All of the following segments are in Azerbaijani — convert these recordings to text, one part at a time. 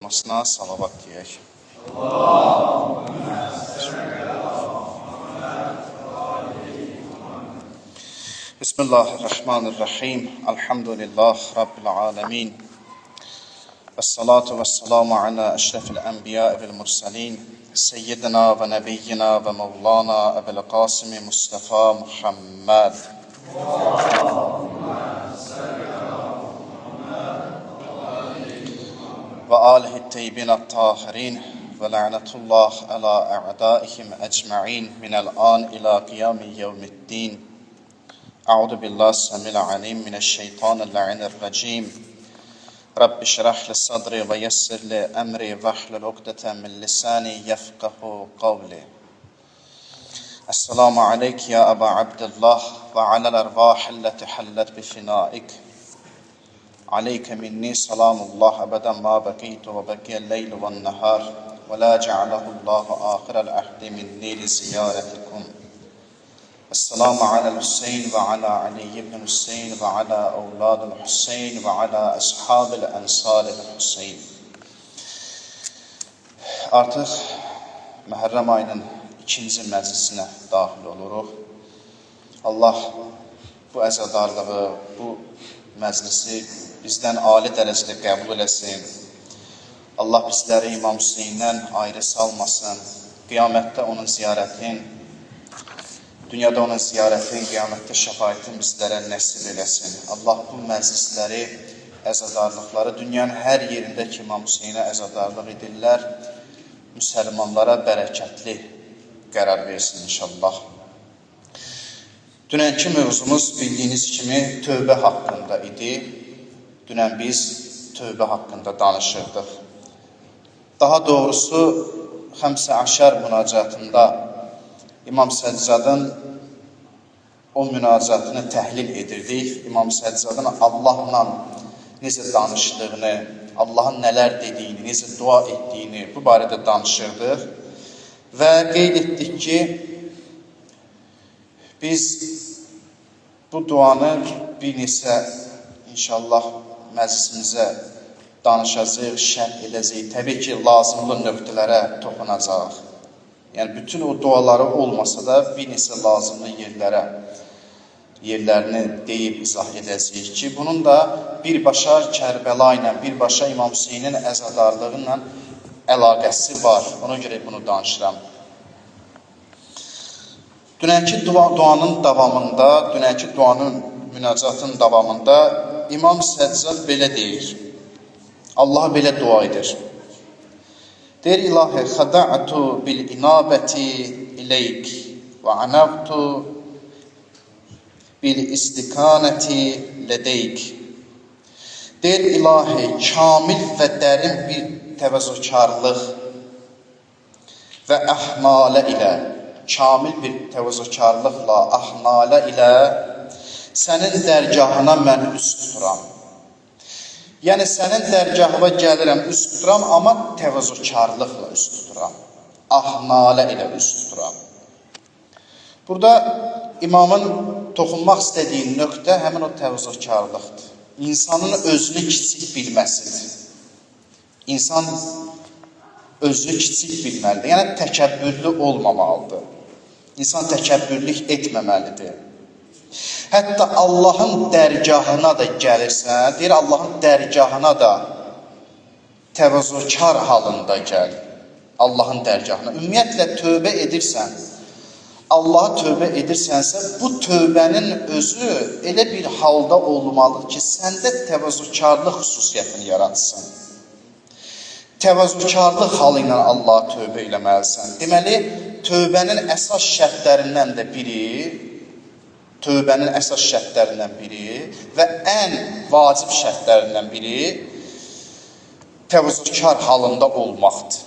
olmasına salavat deyək. Bismillahirrahmanirrahim. Elhamdülillah Rabbil alemin. Vessalatu vesselamu ala eşrefil enbiya vel mursalin. Seyyidina ve nebiyyina ve mevlana Ebul Qasim Mustafa Muhammed. Ve alihi teyyibin tahirin ve la'netullah ala a'daihim ecma'in minel an ila qiyami yevmiddin. A'udhu billahi samil alim mineşşeytanirracim. Rabbi şrah li sadri ve yessir li emri ve hlul ukdeten min lisani yefqahu kavli. Esselamu aleyk ya Eba Abdullah ve alel ervahilleti hallet bifinaik. عليك مني سلام الله أبدا ما بقيت وبقي الليل والنهار ولا جعله الله آخر العهد مني لزيارتكم. السلام على الحسين وعلى علي بن الحسين وعلى أولاد الحسين وعلى أصحاب الأنصار الحسين. Artıq Məhərrəm ayının ikinci məclisinə daxil oluruq. Allah bu əzadarlığı, bu məclisi bizdən ali dərəcədə qəbul eləsin. Allah bizləri İmam Hüseyndən ayrı salmasın. Qiyamətdə onun ziyarətin, dünyada onun ziyarətin, qiyamətdə şəfaətin bizlərə nəsib eləsin. Allah bu məclisləri, əzadarlıqları dünyanın hər yerində ki, İmam Hüseynə əzadarlıq edirlər, müsəlmanlara bərəkətli qərar versin inşallah. Dünənki mövzumuz bildiyiniz kimi tövbə haqqında idi. Dünən biz tövbə haqqında danışırdıq. Daha doğrusu, Xəmsə Əşər münacatında İmam Səccadın o münacatını təhlil edirdik. İmam Səccadın Allahla necə danışdığını, Allahın nələr dediyini, necə dua etdiyini bu barədə danışırdıq. Və qeyd etdik ki, biz bu duanı bir neçə inşallah məclisimizə danışacaq, şərh edəcək. Təbii ki, lazımlı nöqtələrə toxunacaq. Yəni, bütün o duaları olmasa da bir neçə lazımlı yerlərini deyib izah edəcəyik ki, bunun da birbaşa Kərbəla ilə, birbaşa İmam Hüseynin əzadarlığı ilə əlaqəsi var. Ona görə bunu danışıram. Dünənki duanın davamında, dünənki duanın münacatın davamında İmam Səccad belə deyir. Allah belə dua edir. Deyir, İlahi, xəda'tu bil inabəti iləyk və anavtu bil istikanəti lədəyk. Deyir, İlahi, kamil və dərin bir təvəzzükarlıq və əhnalə ilə, kamil bir təvəzzükarlıqla, əhnalə ilə sənin dərgahına mən üst tuturam. Yəni, sənin dərgahına gəlirəm, üst tuturam, amma təvəzzükarlıqla üst tuturam. Ahnalə ilə üst tuturam. Burada imamın toxunmaq istədiyi nöqtə həmin o təvəzzükarlıqdır. İnsanın özünü kiçik bilməsidir. İnsan özünü kiçik bilməlidir. Yəni, təkəbbürlü olmamalıdır. İnsan təkəbbürlük etməməlidir. Hətta Allahın dərgahına da gəlirsən, deyir, Allahın dərgahına da təvəzzükar halında gəl. Allahın dərgahına. Ümumiyyətlə, tövbə edirsən, Allaha tövbə edirsənsə, bu tövbənin özü elə bir halda olmalıdır ki, səndə təvəzzükarlıq xüsusiyyətini yaratsın. Təvəzzükarlıq halı ilə Allaha tövbə eləməlisən. Deməli, tövbənin əsas şərtlərindən də biri, və ən vacib şərtlərindən biri təvəzzükar halında olmaqdır.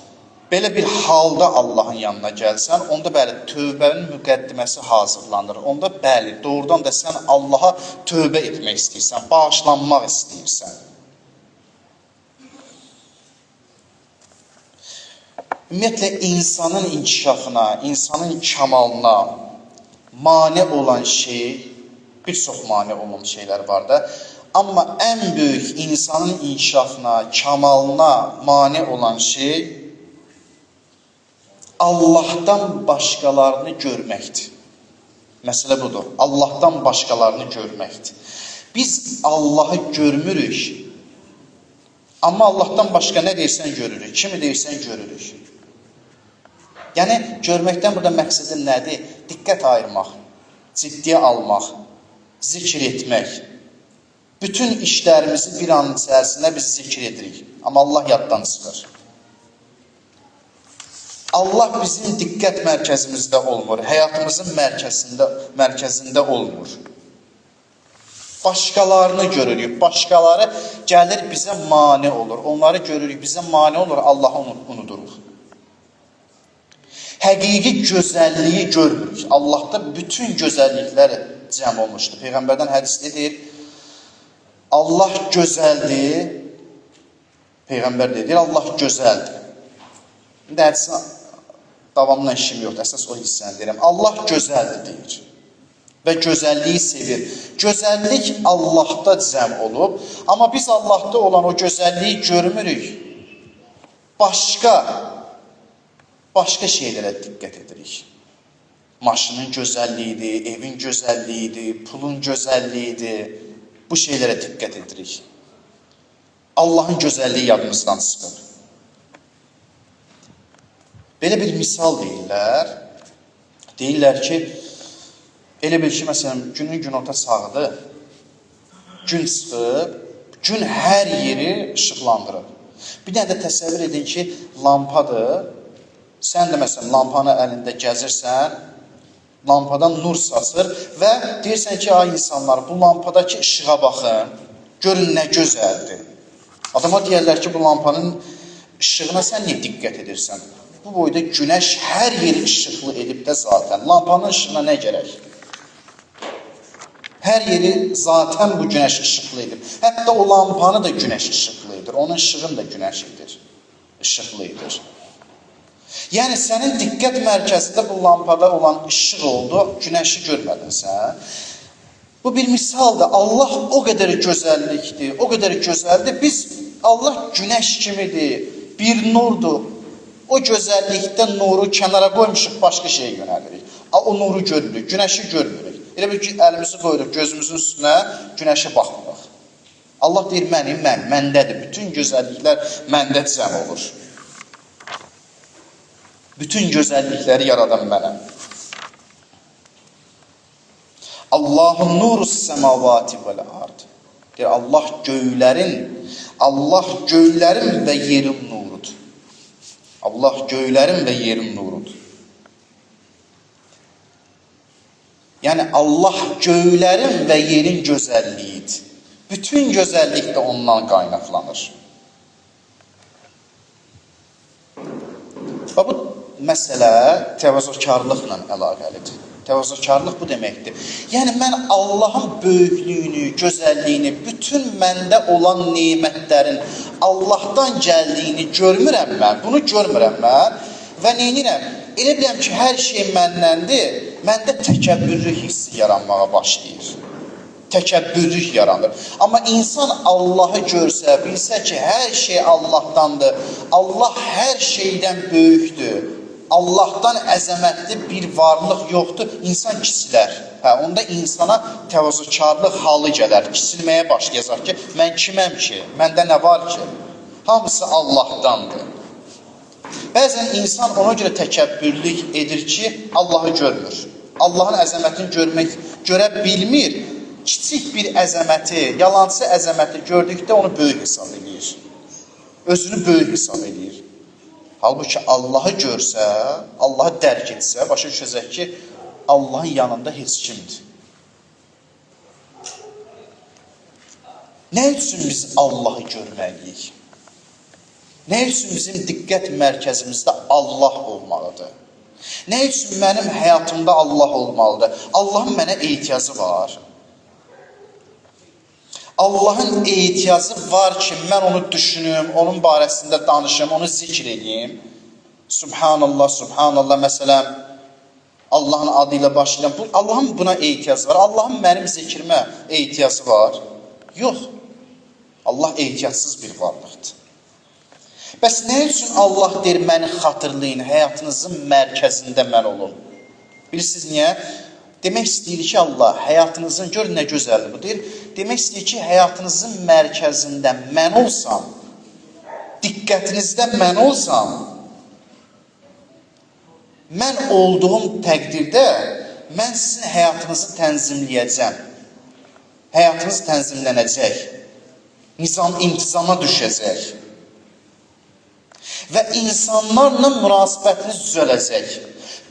Belə bir halda Allahın yanına gəlsən, onda bəli, tövbənin müqəddiməsi hazırlanır. Onda bəli, doğrudan da sən Allaha tövbə etmək istəyirsən, bağışlanmaq istəyirsən. Ümumiyyətlə, insanın inkişafına, insanın kamalına mane olan şey, bir çox mane olan şeylər var da, Amma ən böyük insanın inkişafına, kamalına mane olan şey Allahdan başqalarını görməkdir. Məsələ budur. Allahdan başqalarını görməkdir. Biz Allahı görmürük. Amma Allahdan başqa nə deyirsən görürük, kimi deyirsən görürük. Yəni, görməkdən burada məqsədim nədir? Diqqət ayırmaq, ciddiyə almaq, zikr etmək. Bütün işlərimizi bir anın içərisində biz zikr edirik. Amma Allah yaddan çıxır. Allah bizim diqqət mərkəzimizdə olmur, həyatımızın mərkəzində olmur. Başqalarını görürük, başqaları gəlir bizə mane olur. Onları görürük, bizə mane olur, Allahı unuduruq. Həqiqi gözəlliyi görmürük. Allahda bütün gözəlliklər cəm olmuşdur. Peyğəmbərdən hədisdə deyir, Allah gözəldir, Peyğəmbər deyir, Allah gözəldir. İndi hədisə davamla işim yoxdur, əsas o hissəni deyirəm. Allah gözəldir deyir və gözəlliyi sevir. Gözəllik Allahda cəm olub, amma biz Allahda olan o gözəlliyi görmürük. Başqa şeylərə diqqət edirik. Maşının gözəlliyidir, evin gözəlliyidir, pulun gözəlliyidir. Bu şeylərə diqqət edirik. Allahın gözəlliyi yadımızdan çıxır. Belə bir misal deyirlər. Deyirlər ki, elə bir ki, məsələn, günün günorta sağıdır, gün çıxıb, gün hər yeri işıqlandırır. Bir dənə də təsəvvür edin ki, lampadır, sən də məsələn, lampanı əlində gəzirsən, lampadan nur saçır və deyirsən ki, ay insanlar, bu lampadakı işığa baxın, görün nə gözəldir. Adama deyərlər ki, bu lampanın işığına sən niyə diqqət edirsən? Bu boyda günəş hər yeri işıqlı edib də zaten. Lampanın işığına nə gərək? Hər yeri zaten bu günəş işıqlı edib. Hətta o lampanı da günəş işıqlı edir. Onun işığını da günəş edir. İşıqlı edir. Yəni, sənin diqqət mərkəzində bu lampada olan işıq oldu, günəşi görmədin sən. Bu bir misaldır. Allah o qədər gözəllikdir, o qədər gözəldir. Biz, Allah günəş kimidir, bir nurdur. O gözəllikdə nuru kənara qoymuşuq, başqa şeyə yönəlirik. O nuru görürük, günəşi görmürük. Elə bir ki, əlimizi qoyuruq gözümüzün üstünə, günəşə baxmırıq. Allah deyir, məndədir. Bütün gözəlliklər məndə cəm olur. Bütün gözəllikləri yaradan mənəm. Allahun nurus semavati vel ard. Deyir, Allah göylərin və yerin nurudur. Allah göylərin və yerin nurudur. Yəni, Allah göylərin və yerin gözəlliyidir. Bütün gözəllik də ondan qaynaqlanır. Və bu məsələ təvazökarlıqla əlaqəlidir. Təvazökarlıq bu deməkdir. Yəni, mən Allahın böyüklüyünü, gözəlliyini, bütün məndə olan nemətlərin Allahdan gəldiyini görmürəm mən, bunu görmürəm mən və neynirəm? Elə biləm ki, hər şey məndəndir, məndə təkəbbürlük hissi yaranmağa başlayır. Təkəbbürlük yaranır. Amma insan Allahı görsə, bilsə ki, hər şey Allahdandır, Allah hər şeydən böyükdür, Allahdan əzəmətli bir varlıq yoxdur, insan kisilər. Onda insana təvazökarlıq halı gələr, kisilməyə başlayacaq ki, mən kiməm ki, məndə nə var ki? Hamısı Allahdandır. Bəzən insan ona görə təkəbbürlük edir ki, Allahı görmür. Allahın əzəmətini görə bilmir. Kiçik bir əzəməti, yalancı əzəməti gördükdə onu böyük hesab edir. Özünü böyük hesab edir. Halbuki Allahı görsə, Allahı dərk etsə, başa düşəcək ki, Allahın yanında heç kimdir. Nə üçün biz Allahı görməliyik? Nə üçün bizim diqqət mərkəzimizdə Allah olmalıdır? Nə üçün mənim həyatımda Allah olmalıdır? Allahın mənə ehtiyacı var. Allahın ehtiyacı var ki, mən onu düşünüm, onun barəsində danışım, onu zikr edeyim. Subhanallah, subhanallah, məsələn, Allahın adı ilə başlayıram. Allahın buna ehtiyacı var. Allahın mənim zikrimə ehtiyacı var. Yox. Allah ehtiyatsız bir varlıqdır. Bəs nə üçün Allah deyir, məni xatırlayın, həyatınızın mərkəzində mən olun? Bilirsiniz niyə? Demək istəyir ki, Allah həyatınızın, gör nə gözəldir bu deyir, demək istəyir ki, həyatınızın mərkəzində mən olsam, diqqətinizdə mən olsam, mən olduğum təqdirdə mən sizin həyatınızı tənzimləyəcəm. Həyatınız tənzimlənəcək. İntizama düşəcək. Və insanlarla münasibətiniz düzələcək.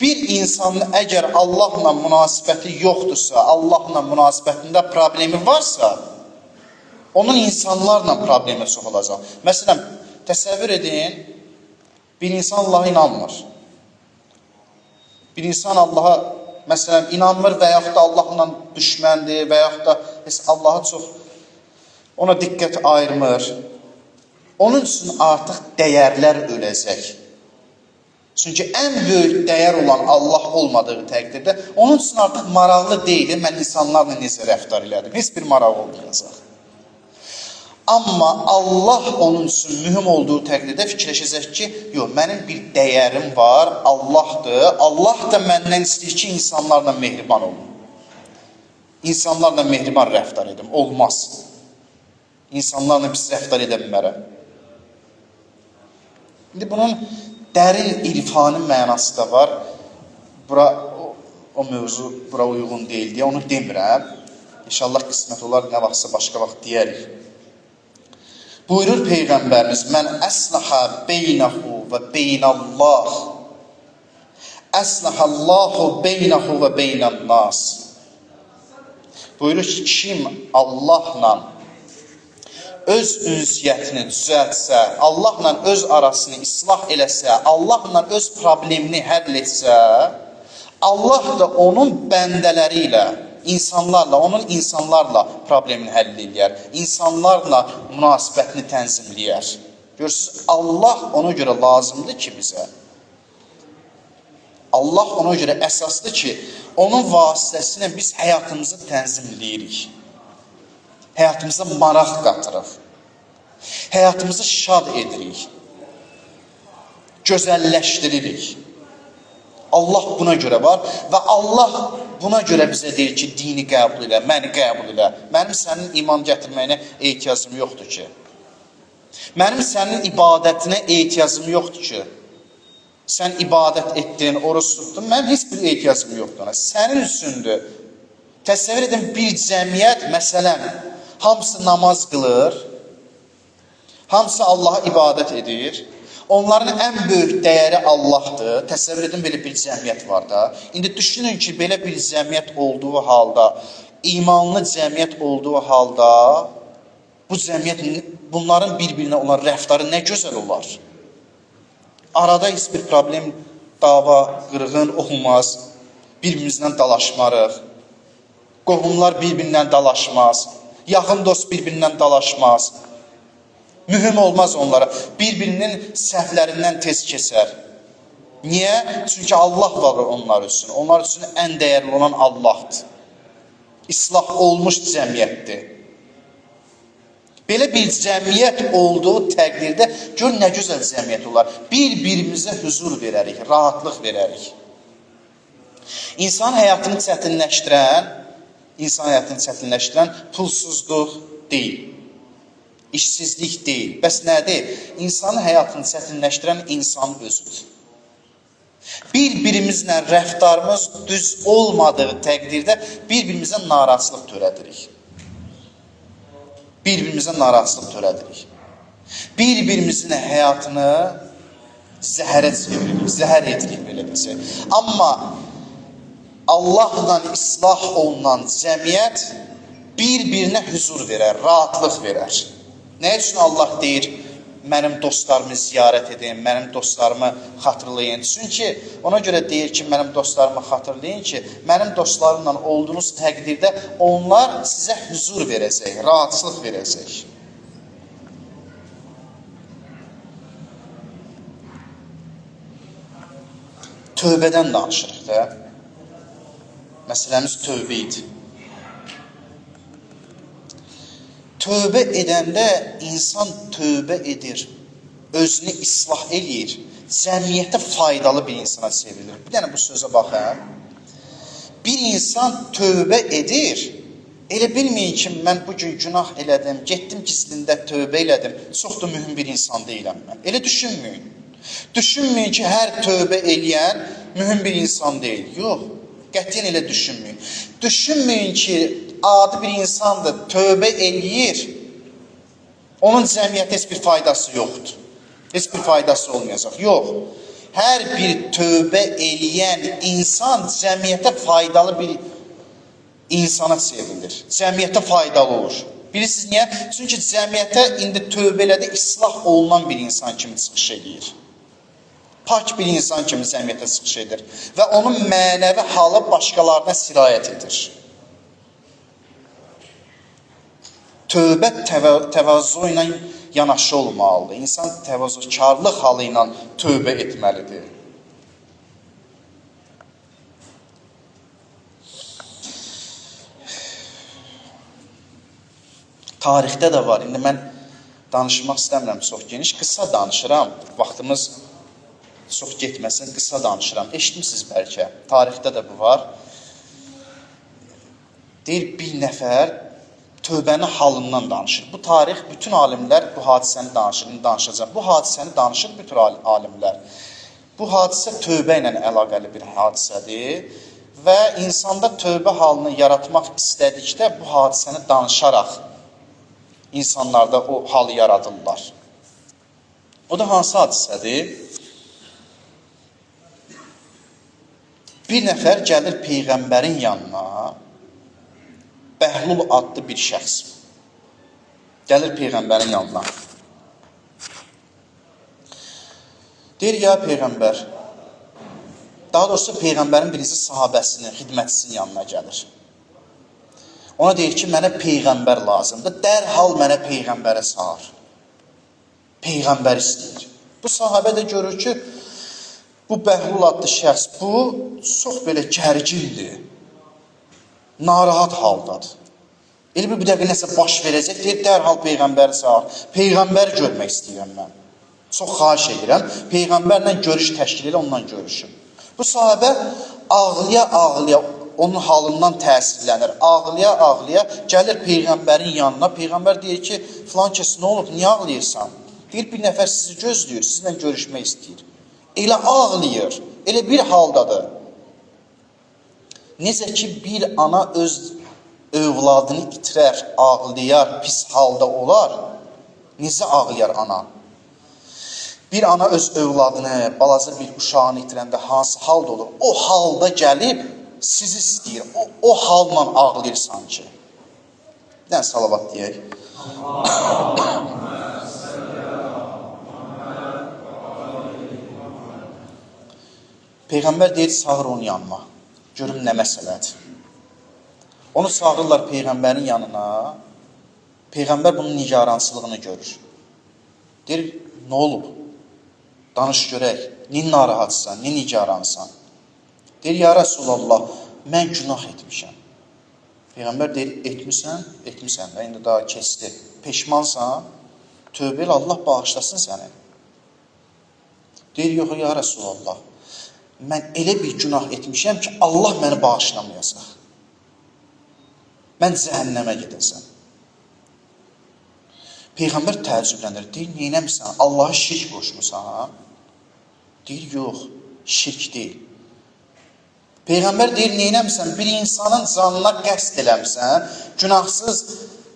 Bir insanın əgər Allahla münasibəti yoxdursa, Allahla münasibətində problemi varsa, onun insanlarla problemi çox olacaq. Məsələn, təsəvvür edin, bir insan Allaha inanmır. Bir insan Allaha, məsələn, inanmır və yaxud da Allahla düşməndir və yaxud da Allaha çox ona diqqət ayırmır. Onun üçün artıq dəyərlər öləcək. Çünki ən böyük dəyər olan Allah olmadığı təqdirdə onun üçün artıq maraqlı deyil, mən insanlarla necə rəftar elədim. Heç bir maraq olmayacaq. Amma Allah onun üçün mühüm olduğu təqdirdə fikirləşəcək ki, yox, mənim bir dəyərim var, Allahdır. Allah da məndən istəyir ki, insanlarla mehriban olun. İnsanlarla mehriban rəftar edim. Olmaz. İnsanlarla pis rəftar edə bilmərəm. İndi bunun dərin irfani mənası da var. O mövzu bura uyğun deyil deyə onu demirəm. İnşallah qismət olar, nə vaxtsa başqa vaxt deyərik. Buyurur Peyğəmbərimiz, mən əslaha beynəhu və beynəllah. Əslahallahu beynəhu və beynəlnas. Buyurur ki, kim Allahla öz ünsiyyətini düzəltsə, Allahla öz arasını islah eləsə, Allahla öz problemini həll etsə, Allah da onun bəndələri ilə, onun insanlarla problemini həll edər, insanlarla münasibətini tənzimləyər. Görürsünüz, Allah ona görə lazımdır ki bizə. Allah ona görə əsasdır ki, onun vasitəsilə biz həyatımızı tənzimləyirik. Həyatımıza maraq qatırıq. Həyatımızı şad edirik. Gözəlləşdiririk. Allah buna görə var və Allah buna görə bizə deyir ki, dini qəbul elə, məni qəbul elə. Mənim sənin iman gətirməyinə ehtiyacım yoxdur ki. Mənim sənin ibadətinə ehtiyacım yoxdur ki. Sən ibadət etdin, oruç tutdun, mənim heç bir ehtiyacım yoxdur ona. Sənin üçündür. Təsəvvür edin, bir cəmiyyət, məsələn, hamısı namaz qılır, hamısı Allaha ibadət edir. Onların ən böyük dəyəri Allahdır. Təsəvvür edin, belə bir cəmiyyət var da. İndi düşünün ki, belə bir cəmiyyət olduğu halda, imanlı cəmiyyət olduğu halda, bu cəmiyyət, bunların bir-birinə olan rəftarı nə gözəl olar. Arada heç bir problem, dava, qırğın olmaz. Bir-birimizdən dalaşmarıq. Qohumlar bir-birindən dalaşmaz. Yaxın dost bir-birindən dalaşmaz. Mühüm olmaz onlara. Bir-birinin səhvlərindən tez keçər. Niyə? Çünki Allah var onlar üçün. Onlar üçün ən dəyərli olan Allahdır. İslah olmuş cəmiyyətdir. Belə bir cəmiyyət olduğu təqdirdə gör nə gözəl cəmiyyət olar. Bir-birimizə huzur verərik, rahatlıq verərik. İnsan həyatını çətinləşdirən pulsuzluq deyil. İşsizlik deyil. Bəs nədir? İnsanın həyatını çətinləşdirən insan özüdür. Bir-birimizlə rəftarımız düz olmadığı təqdirdə bir-birimizə narazılıq törədirik. Bir-birimizin həyatını zəhər edirik, belə desək. Amma Allahla islah olunan cəmiyyət bir-birinə huzur verər, rahatlıq verər. Nə üçün Allah deyir, mənim dostlarımı ziyarət edin, mənim dostlarımı xatırlayın. Çünki ona görə deyir ki, mənim dostlarımı xatırlayın ki, mənim dostlarımla olduğunuz təqdirdə onlar sizə huzur verəcək, rahatlıq verəcək. Tövbədən danışırıq da. Məsələmiz tövbə idi. tövbə edəndə insan tövbə edir, özünü islah eləyir, cəmiyyətə faydalı bir insana çevrilir. Bir dənə bu sözə baxın. Bir insan tövbə edir, elə bilməyin ki, mən bugün günah elədim, getdim gizlində tövbə elədim, çox da mühüm bir insan deyiləm mən. Elə düşünməyin. Düşünməyin ki, hər tövbə eləyən mühüm bir insan deyil. Yox, qətiyyən elə düşünməyin. Düşünməyin ki, adi bir insandır, tövbə eləyir, onun cəmiyyətə heç bir faydası yoxdur. Heç bir faydası olmayacaq. Yox, hər bir tövbə eləyən insan cəmiyyətə faydalı bir insana çevrilir. Cəmiyyətə faydalı olur. Bilirsiniz niyə? Çünki cəmiyyətə indi tövbə elədə islah olunan bir insan kimi çıxış edir. Pak bir insan kimi cəmiyyətə çıxış edir. Və onun mənəvi halı başqalarına sirayət edir. Tövbə təvazö ilə yanaşı olmalıdır. İnsan təvazökarlıq halı ilə tövbə etməlidir. Tarixdə də var. İndi mən danışmaq istəmirəm çox geniş. Qısa danışıram. Vaxtımız çox getməsin. Qısa danışıram. Eşitmişsiniz bəlkə. Tarixdə də bu var. Deyir, bir nəfər tövbənin halından danışır. Bu tarix, bütün alimlər bu hadisəni danışacaq. Bu hadisəni danışır bütün alimlər. Bu hadisə tövbə ilə əlaqəli bir hadisədir və insanda tövbə halını yaratmaq istədikdə bu hadisəni danışaraq insanlarda o halı yaradırlar. O da hansı hadisədir? Bir nəfər gəlir Peyğəmbərin yanına, Bəhlul adlı bir şəxs gəlir Peyğəmbərin yanına. Deyir, ya Peyğəmbər, daha doğrusu Peyğəmbərin birisi sahabəsinin, xidmətçisinin yanına gəlir. Ona deyir ki, mənə Peyğəmbər lazımdır, dərhal mənə Peyğəmbərə çağır. Peyğəmbər istəyir. Bu sahabə də görür ki, bu Bəhlul adlı şəxs, bu çox belə gərgindir. Narahat haldadır. Elə bir dəqiqə nəsə baş verəcək, deyir, dərhal Peyğəmbəri çağır. Peyğəmbəri görmək istəyirəm mən. Çox xahiş edirəm, Peyğəmbərlə görüş təşkil elə, onunla görüşüm. Bu sahabə ağlaya-ağlaya onun halından təsirlənir. Ağlaya-ağlaya gəlir Peyğəmbərin yanına. Peyğəmbər deyir ki, filan kəs nə olub, niyə ağlayırsan? Deyir, bir nəfər sizi gözləyir, sizinlə görüşmək istəyir. Elə ağlayır, elə bir haldadır. Necə ki, bir ana öz övladını itirər, ağlayar, pis halda olar, necə ağlayar ana? Bir ana öz övladını, balaca bir uşağını itirəndə hansı halda olur? O halda gəlib sizi istəyir, o halla ağlayır sanki. Dən salavat deyək. Peyğəmbər deyir, çağır onun yanına. Görüm nə məsələdir. Onu çağırırlar Peyğəmbərin yanına. Peyğəmbər bunun nigarançılığını görür. Deyir, nə olub? Danış görək. Nə narahatsan, nə nigaransan? Deyir, ya Rasulallah, mən günah etmişəm. Peyğəmbər deyir, etmişsən? Etmişsən də, indi daha keçdi. Peşmansan? Tövbə elə, Allah bağışlasın səni. Deyir, yox, ya Rasulallah, mən elə bir günah etmişəm ki, Allah məni bağışlamayacaq. Mən cəhənnəmə gedəcəm. Peyğəmbər təəccüblənir. Deyir, neynəmişsən? Allah'a şirk qoşmusan? Deyir, yox, şirk deyil. Peyğəmbər deyir, neynəmişsən? Bir insanın canına qəsd eləmişsən, günahsız,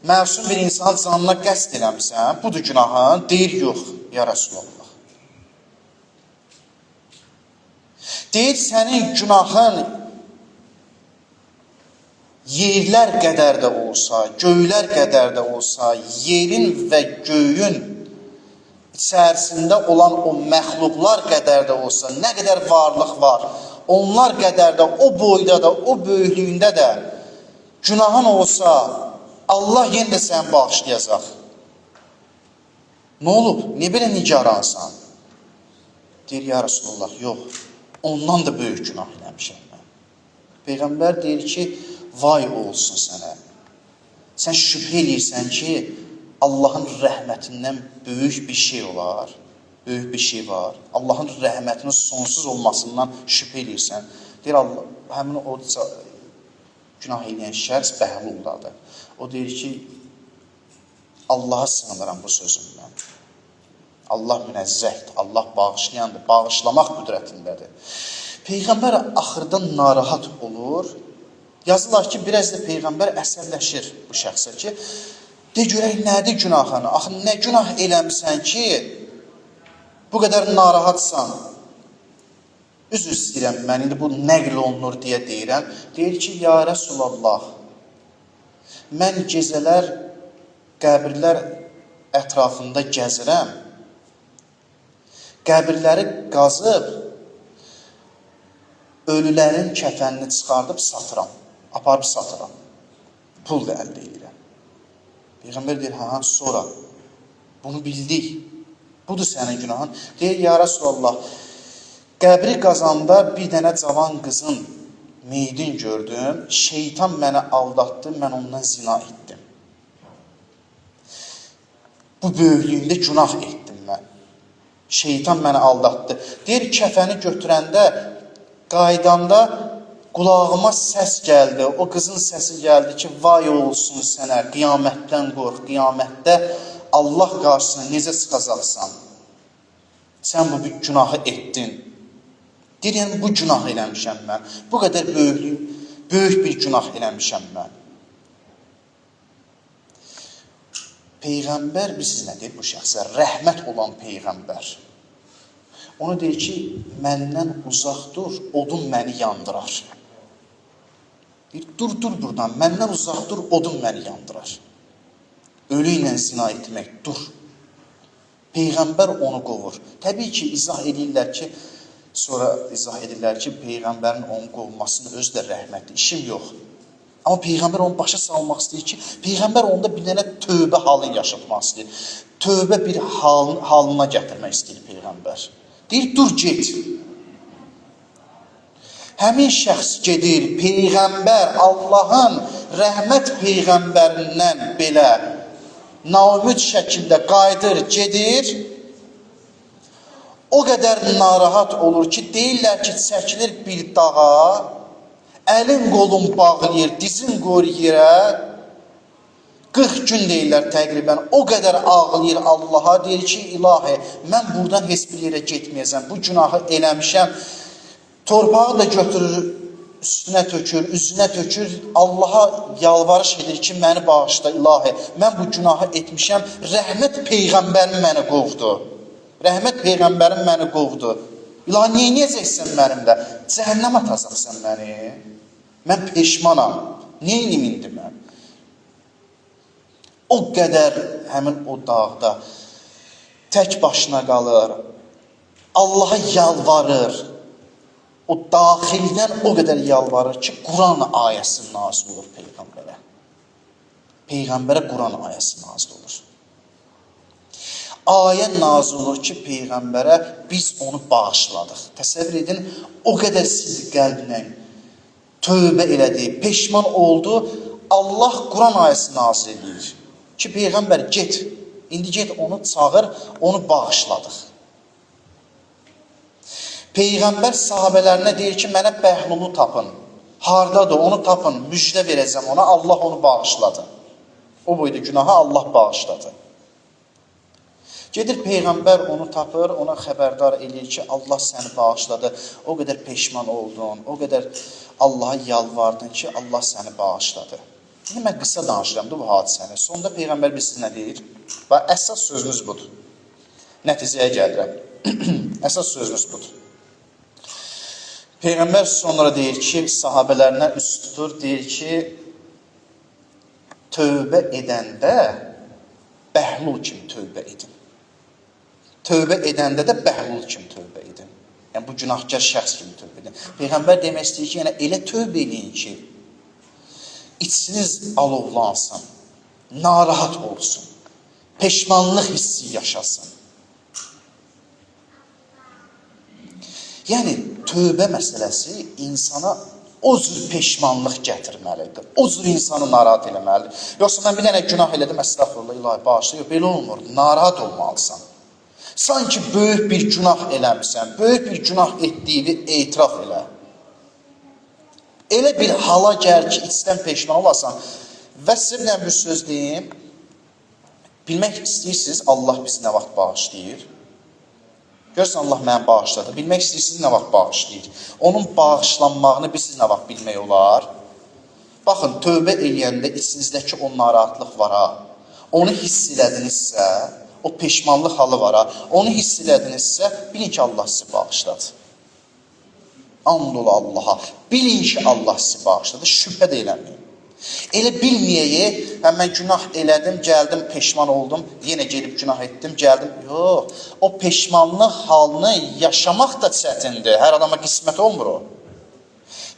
məsum bir insanın canına qəsd eləmişsən, budur günahın. Deyir, yox, ya Rasulallah. Deyir, sənin günahın yerlər qədər də olsa, göylər qədər də olsa, yerin və göyün içərisində olan o məxluqlar qədər də olsa, nə qədər varlıq var, onlar qədər də, o boyda da, o böyüklüyündə də günahın olsa, Allah yenə də səni bağışlayacaq. Nə olub? Niyə belə nigaransan? Deyir, ya Resulullah, yox. Ondan da böyük günah eləmişəm mən. Peyğəmbər deyir ki, vay olsun sənə. Sən şübhə eləyirsən ki, Allahın rəhmətindən böyük bir şey olar. Böyük bir şey var. Allahın rəhmətinin sonsuz olmasından şübhə eləyirsən. Deyir Allah, həmin o günah edən şəxs Bəhluldadır. O deyir ki, Allaha sığınıram bu sözümdən. Allah münəzzəhdir, Allah bağışlayandır, bağışlamaq qüdrətindədir. Peyğəmbər axırda narahat olur. Yazılar ki, biraz da Peyğəmbər əsərləşir bu şəxsə ki, de görək nədir günahını? Axı nə günah eləmirsən ki, bu qədər narahatsan? Üzr istəyirəm, mən indi bu nəql olunur deyə deyirəm. Deyir ki, ya Rəsulallah, mən gecələr qəbirlər ətrafında gəzirəm, qəbirləri qazıb, ölülərin kəfənini çıxardıb satıram, aparıb satıram, pul da əldə edirəm. Peyğəmbər deyir, sonra, bunu bildik, budur sənin günahın. Deyir, ya Rasulallah, qəbri qazanda bir dənə cavan qızın meydin gördüm, şeytan məni aldatdı, mən ondan zina etdim. Bu böyüklüyündə günah etdim mən. Şeytan məni aldatdı. Deyir, kəfəni götürəndə, qaydanda qulağıma səs gəldi. O qızın səsi gəldi ki, vay olsun sənə, qiyamətdən qorx, qiyamətdə Allah qarşısına necə çıxacaqsan? Sən bu günahı etdin. Deyir, yəni bu günah eləmişəm mən. Bu qədər böyük bir günah eləmişəm mən. Peyğəmbər, bilirsiniz nə deyir bu şəxsə? Rəhmət olan Peyğəmbər. Onu deyir ki, məndən uzaq dur, odun məni yandırar. Deyir, dur buradan, məndən uzaq dur, odun məni yandırar. Ölü ilə zina etmək, dur. Peyğəmbər onu qovur. Təbii ki, sonra izah edirlər ki, Peyğəmbərin onu qovmasının özü də rəhmətli, işim yox. Amma Peyğəmbər onu başa salmaq istəyir ki, Peyğəmbər onda bir dənə tövbə halı yaşatmaq istəyir. Tövbə bir halına gətirmək istəyir Peyğəmbər. Deyir, dur, get. Həmin şəxs gedir, Peyğəmbər, Allahın rəhmət Peyğəmbərindən belə naümid şəkildə qayıdır, gedir. O qədər narahat olur ki, deyirlər ki, çəkilir bir dağa, əlin qolun bağlayır, dizin qoyur yerə, 40 gün deyirlər təqribən, o qədər ağlayır Allaha, deyir ki, ilahi, mən buradan heç bir yerə getməyəcəm, bu günahı eləmişəm, torpağı da götürür, üstünə tökür, üzünə tökür, Allaha yalvarış edir ki, məni bağışla, ilahi, mən bu günahı etmişəm, rəhmət Peyğəmbərim məni qovdu, rəhmət Peyğəmbərim məni qovdu, ilahi, neynəyəcəksən mənimlə, cəhənnəm atacaqsan məni, mən peşmanam, neyinim indi mən? O qədər həmin o dağda tək başına qalır, Allaha yalvarır, o daxildən o qədər yalvarır ki, Quran ayəsi nazil olur Peyğəmbərə. Peyğəmbərə Quran ayəsi nazil olur. Ayə nazil olur ki, Peyğəmbərə biz onu bağışladıq. Təsəvvür edin, o qədər sizi qəlbinə tövbə elədi, peşman oldu, Allah Quran ayəsi nazil edir ki, Peyğəmbər get, indi get onu çağır, onu bağışladıq. Peyğəmbər sahabələrinə deyir ki, mənə Bəhlulu tapın, hardadır onu tapın, müjdə verəcəm ona, Allah onu bağışladı. O boyda günahı Allah bağışladı. Gedir Peyğəmbər onu tapır, ona xəbərdar eləyir ki, Allah səni bağışladı, o qədər peşman oldun, o qədər Allaha yalvardın ki, Allah səni bağışladı. İndi mən qısa danışıram bu hadisəni. Sonda Peyğəmbər biz sizə nə deyir? Əsas sözümüz budur. Nəticəyə gəlirəm. Əsas sözümüz budur. Peyğəmbər sonra deyir ki, sahabələrinə üst tutur, deyir ki, tövbə edəndə Bəhlul kimi tövbə edin. Tövbə edəndə də Bəhlul kimi tövbə edin. Yəni, bu günahkar şəxs kimi tövbə edin. Peyğəmbər demək istəyir ki, yəni, elə tövbə edin ki, içiniz alovlansın, narahat olsun, peşmanlıq hissi yaşasın. Yəni, tövbə məsələsi insana o cür peşmanlıq gətirməlidir. O cür insanı narahat eləməlidir. Yoxsa mən bir dənə günah elədim, əstəğfurullah, ilahi bağışla. Yox, belə olmur. Narahat olmalısan. Sanki böyük bir günah eləmişsən, böyük bir günah etdiyini etiraf elə. Elə bir hala gəl ki, içdən peşman olasan. Və sizə bir söz deyim. Bilmək istəyirsiniz, Allah bizi nə vaxt bağışlayır? Görürsən, Allah məni bağışladı. Bilmək istəyirsiniz, nə vaxt bağışlayır? Onun bağışlanmağını siz nə vaxt bilmək olar? Baxın, tövbə eləyəndə içinizdəki o narahatlıq var ha. Onu hiss elədinizsə, o peşmanlıq halı var ha. Onu hiss elədinizsə, bilin ki, Allah sizi bağışladı. And ola Allaha. Bilin ki, Allah sizi bağışladı. Şübhə də eləməyin. Elə bilməyək, mən günah elədim, gəldim, peşman oldum, yenə gedib günah etdim, gəldim. Yox, o peşmanlıq halını yaşamaq da çətindir. Hər adama qismət olmur o.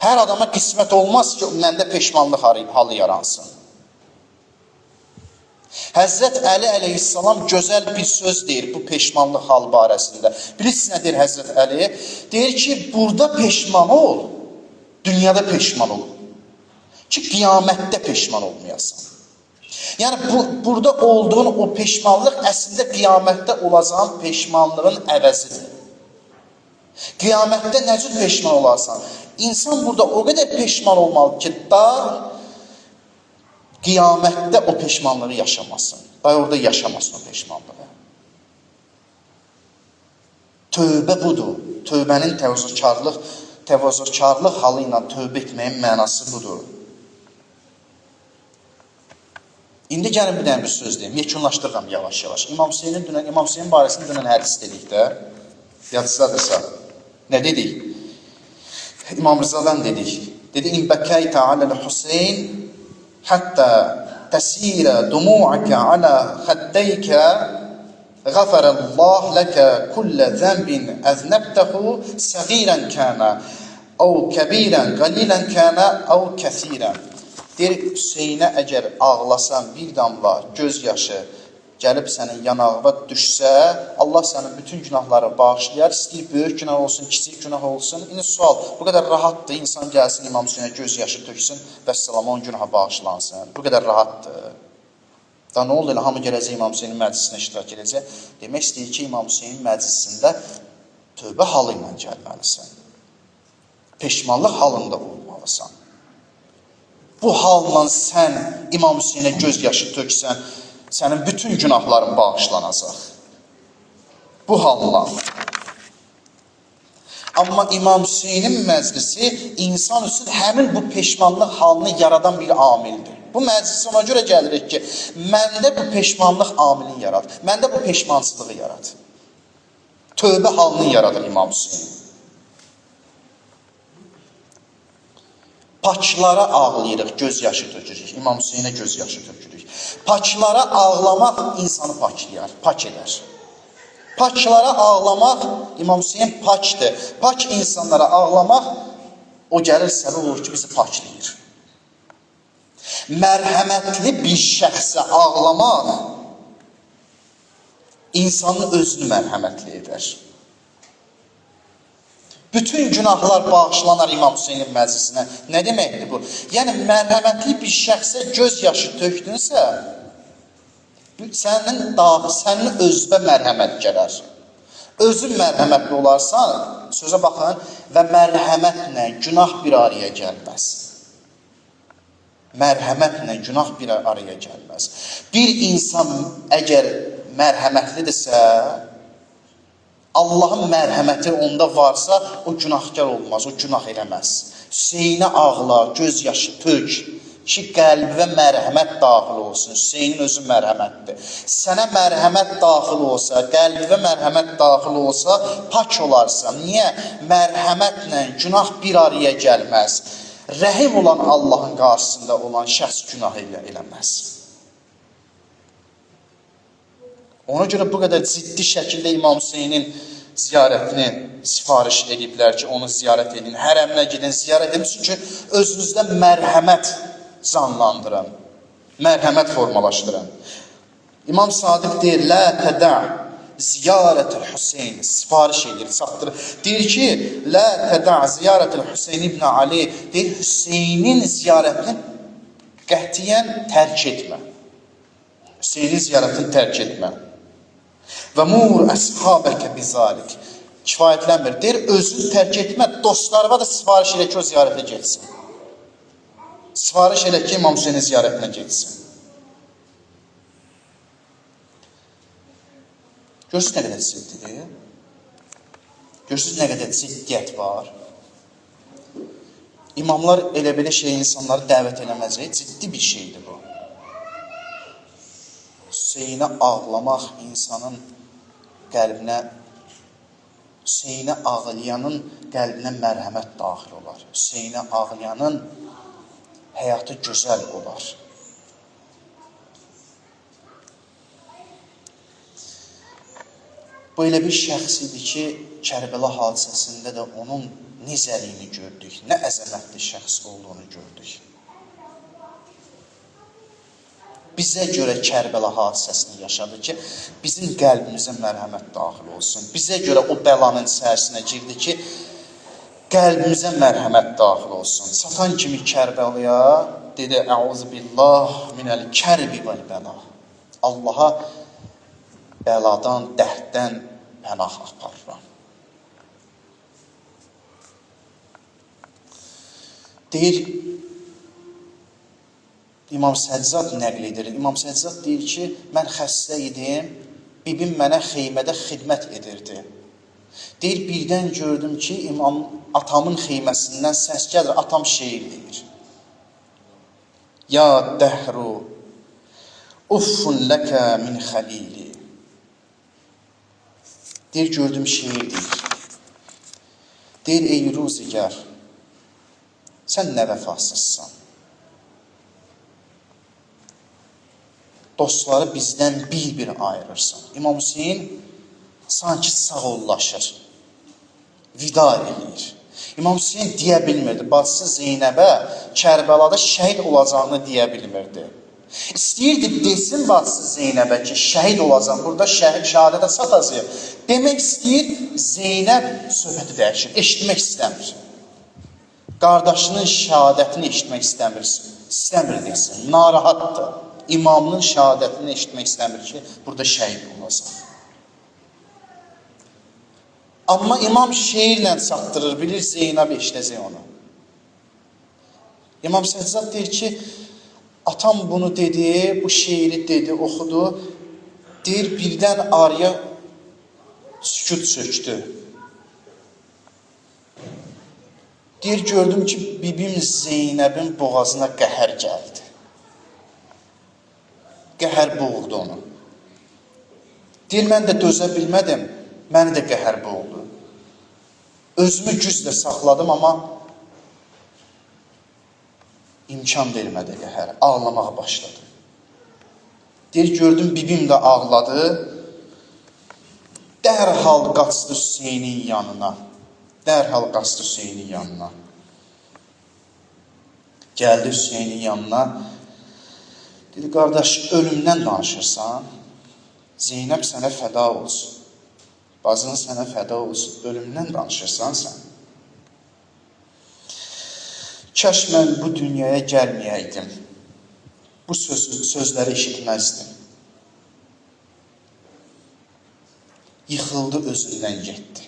Hər adama qismət olmaz ki, məndə peşmanlıq halı yaransın. Həzrət Əli əleyhissalam gözəl bir söz deyir bu peşmanlıq hal barəsində. Bilirsiniz nə deyir Həzrət Əli? Deyir ki, burada peşman ol, dünyada peşman ol. Ki, qiyamətdə peşman olmayasan. Yəni, burada olduğun o peşmanlıq əslində qiyamətdə olacağın peşmanlığın əvəzidir. Qiyamətdə nə cür peşman olarsan? İnsan burada o qədər peşman olmalı ki, da qiyamətdə o peşmanlığı yaşamasın. Da orada yaşamasın o peşmanlığı. Tövbə budur. Tövbənin təvazökarlıq halı ilə tövbə etməyin mənası budur. İndi gəlin bir dənə bir söz deyim. Yekunlaşdırıram yavaş-yavaş. İmam Hüseyin barəsində dünən hədis dedik də. Yadısıdadırsa. Nə dedik? İmam Rızadan dedik. Dedi, İn bəkəytə aləl Hüseyin həttə təsirə dumu'əkə alə xəddəykə ғəfərəllah ləkə kullə zənbin əznəbtəhu səğirən kənə əv kəbirən qalilən kənə əv kəsirən. Deyir, Hüseynə əgər ağlasan bir damla göz yaşı gəlib sənin yanağına düşsə, Allah sənin bütün günahları bağışlayar, istəyir böyük günah olsun, kiçik günah olsun. İndi sual, bu qədər rahatdır, insan gəlsin İmam Hüseynə göz yaşı töksün və səlam onun günahı bağışlansın. Bu qədər rahatdır. Da nə oldu elə, hamı gələcək İmam Hüseynin məclisində iştirak edəcək. Demək istəyir ki, İmam Hüseynin məclisində tövbə halı ilə gəlməlisən. Peşmanlıq halında olmalısan. Bu halla sən İmam Hüseynə göz yaşı töksən, sənin bütün günahların bağışlanacaq. Bu halla. Amma İmam Hüseynin məclisi insan üçün həmin bu peşmanlıq halını yaradan bir amildir. Bu məclis ona görə gəlirik ki, məndə bu peşmanlıq amilini yarad, məndə bu peşmansızlığı yarad. Tövbə halını yaradır İmam Hüseyin. Paklara ağlayırıq, göz yaşı tökürük. İmam Hüseynə göz yaşı tökürük. Paklara ağlamaq insanı paklayar, pak edər. Paklara ağlamaq, İmam Hüseyin pakdır. Pak insanlara ağlamaq, o gəlir səbəb olur ki, bizi paklayır. Mərhəmətli bir şəxsə ağlamaq, insanın özünü mərhəmətli edər. Bütün günahlar bağışlanar İmam Hüseynin məclisinə. Nə deməkdir bu? Yəni, mərhəmətli bir şəxsə göz yaşı tökdünsə, sənin özünə mərhəmət gələr. Özün mərhəmətli olarsan, sözə baxın, və mərhəmətlə günah bir araya gəlməz. Mərhəmətlə günah bir araya gəlməz. Bir insan əgər mərhəmətlidirsə, Allahın mərhəməti onda varsa, o günahkar olmaz, o günah eləməz. Hüseynə ağla, göz yaşı tök ki, qəlbə mərhəmət daxil olsun. Hüseynin özü mərhəmətdir. Sənə mərhəmət daxil olsa, qəlbə mərhəmət daxil olsa, pak olarsan. Niyə? Mərhəmətlə günah bir araya gəlməz. Rəhim olan Allahın qarşısında olan şəxs günah eləməz. Ona görə bu qədər ciddi şəkildə İmam Hüseynin ziyarətini sifariş ediblər ki, onu ziyarət edin, hərəminə gidin, ziyarət edin. Çünki özünüzdə mərhəmət canlandırın, mərhəmət formalaşdırın. İmam Sadiq deyir, Lə tədə'ə ziyarətül Hüseyn sifariş edir, çatdırır. Deyir ki, la təda' ziyarətül Hüseyn ibn Ali, deyir Hüseynin ziyarətini qətiyyən tərk etmə. Hüseynin ziyarətini tərk etmə. Və mur əshabəkə bizalik. Kifayətlənmir. Deyir, özünü tərk etmə, dostlarına da sifariş elə ki, o ziyarətə getsin. Sifariş elə ki, İmam Hüseynin ziyarətinə getsin. Görürsünüz nə qədər ciddidir? Görürsünüz nə qədər ciddiyyət var? İmamlar elə belə insanları dəvət eləməzək, ciddi bir şeydir bu. Hüseynə ağlamaq insanın qəlbinə, Hüseynə ağlayanın qəlbinə mərhəmət daxil olar. Hüseynə ağlayanın həyatı gözəl olar. Bu elə bir şəxs idi ki, Kərbəla hadisəsində də onun nizəliyini gördük, nə əzəmətli şəxs olduğunu gördük. Bizə görə Kərbəla hadisəsini yaşadı ki, bizim qəlbimizə mərhəmət daxil olsun. Bizə görə o bəlanın içərisinə girdi ki, qəlbimizə mərhəmət daxil olsun. Satan kimi Kərbəlaya dedi, Əuzu billah minəl kərbi vəl bəla. Allaha bəladan, dərddən pənah aparıram. Deyir, İmam Səccad nəql edir. İmam Səccad deyir ki, mən xəstə idim, bibim mənə xeymədə xidmət edirdi. Deyir, birdən gördüm ki, atamın xeyməsindən səs gəlir, atam şeir deyir. Ya dəhru, uffun ləkə min xəlili. Deyir, gördüm şeir deyir. Deyir, ey ruzigar, sən nə vəfasızsan. Dostları bizdən bir-bir ayırırsan. İmam Hüseyin sanki sağollaşır, vida edir. İmam Hüseyin deyə bilmirdi, bacısı Zeynəbə Kərbəlada şəhid olacağını deyə bilmirdi. İstəyirdi desin bacısı Zeynəbə ki, şəhid olacaq, burada şəhadətə çatacaq. Demək istəyir, Zeynəb söhbəti dəyişir, eşitmək istəmir. Qardaşının şəhadətini eşitmək istəmir desin, narahatdır. İmamının şəhadətini eşitmək istəmir ki, burada şəhid olacaq. Amma imam şeirlə çatdırır, bilir Zeynəb eşitəcək onu. İmam Səccad deyir ki, atam bunu dedi, bu şeiri dedi, oxudu. Deyir, birdən araya sükut çöktü. Deyir, gördüm ki, bibim Zeynəbin boğazına qəhər gəldi. Qəhər boğuldu onu. Deyir, mən də dözə bilmədim, məni də qəhər boğuldu. Özümü güclə saxladım, amma imkan vermədi qəhər, ağlamağa başladım. Deyir, gördüm, bibim də ağladı, dərhal qaçdı Hüseynin yanına. Dərhal qaçdı Hüseynin yanına. Gəldi Hüseynin yanına, dedi, qardaş, ölümdən danışırsan, Zeynəb sənə fəda olsun. Bacın sənə fəda olsun, ölümdən danışırsan sən. Kəş mən bu dünyaya gəlməyəydim, bu sözləri eşitməzdim. Yıxıldı, özündən getdi.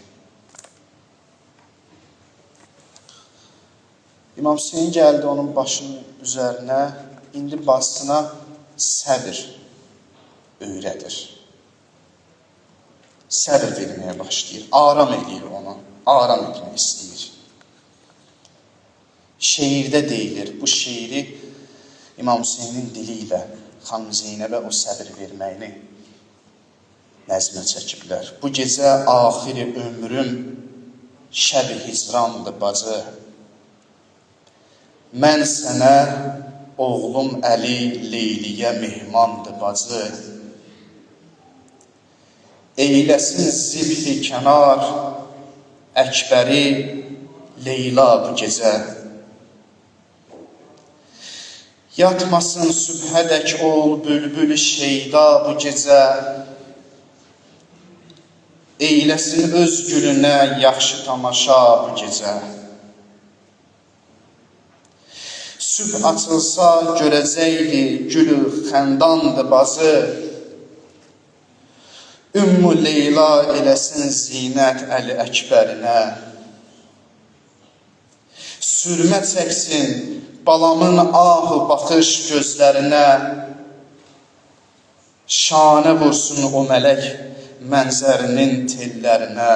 İmam Hüseyin gəldi onun başının üzərinə, indi bacısına səbir öyrədir. Səbir verməyə başlayır, aram edir onu, aram etmək istəyir. Şeirdə deyilir, bu şeiri İmam Hüseynin dili ilə xanım Zeynəbə o səbir verməyini nəzmə çəkiblər. Bu gecə axiri ömrüm şəb-i hicrandır bacı. Mən sənə oğlum Əli Leyliyə mehmandır bacı. Eyləsin zibhi kənar Əkbəri Leyla bu gecə. Yatmasın sübhədək ol bülbül şeyda bu gecə. eyləsin öz gülünə yaxşı tamaşa bu gecə. Sübh açılsa görəcəkdi gülü xəndandı bazı, Ümmü Leyla eləsin zinət Əli Əkbərinə. Sürmə çəksin balamın ahı baxış gözlərinə, şanə vursun o mələk mənzərinin tellərinə.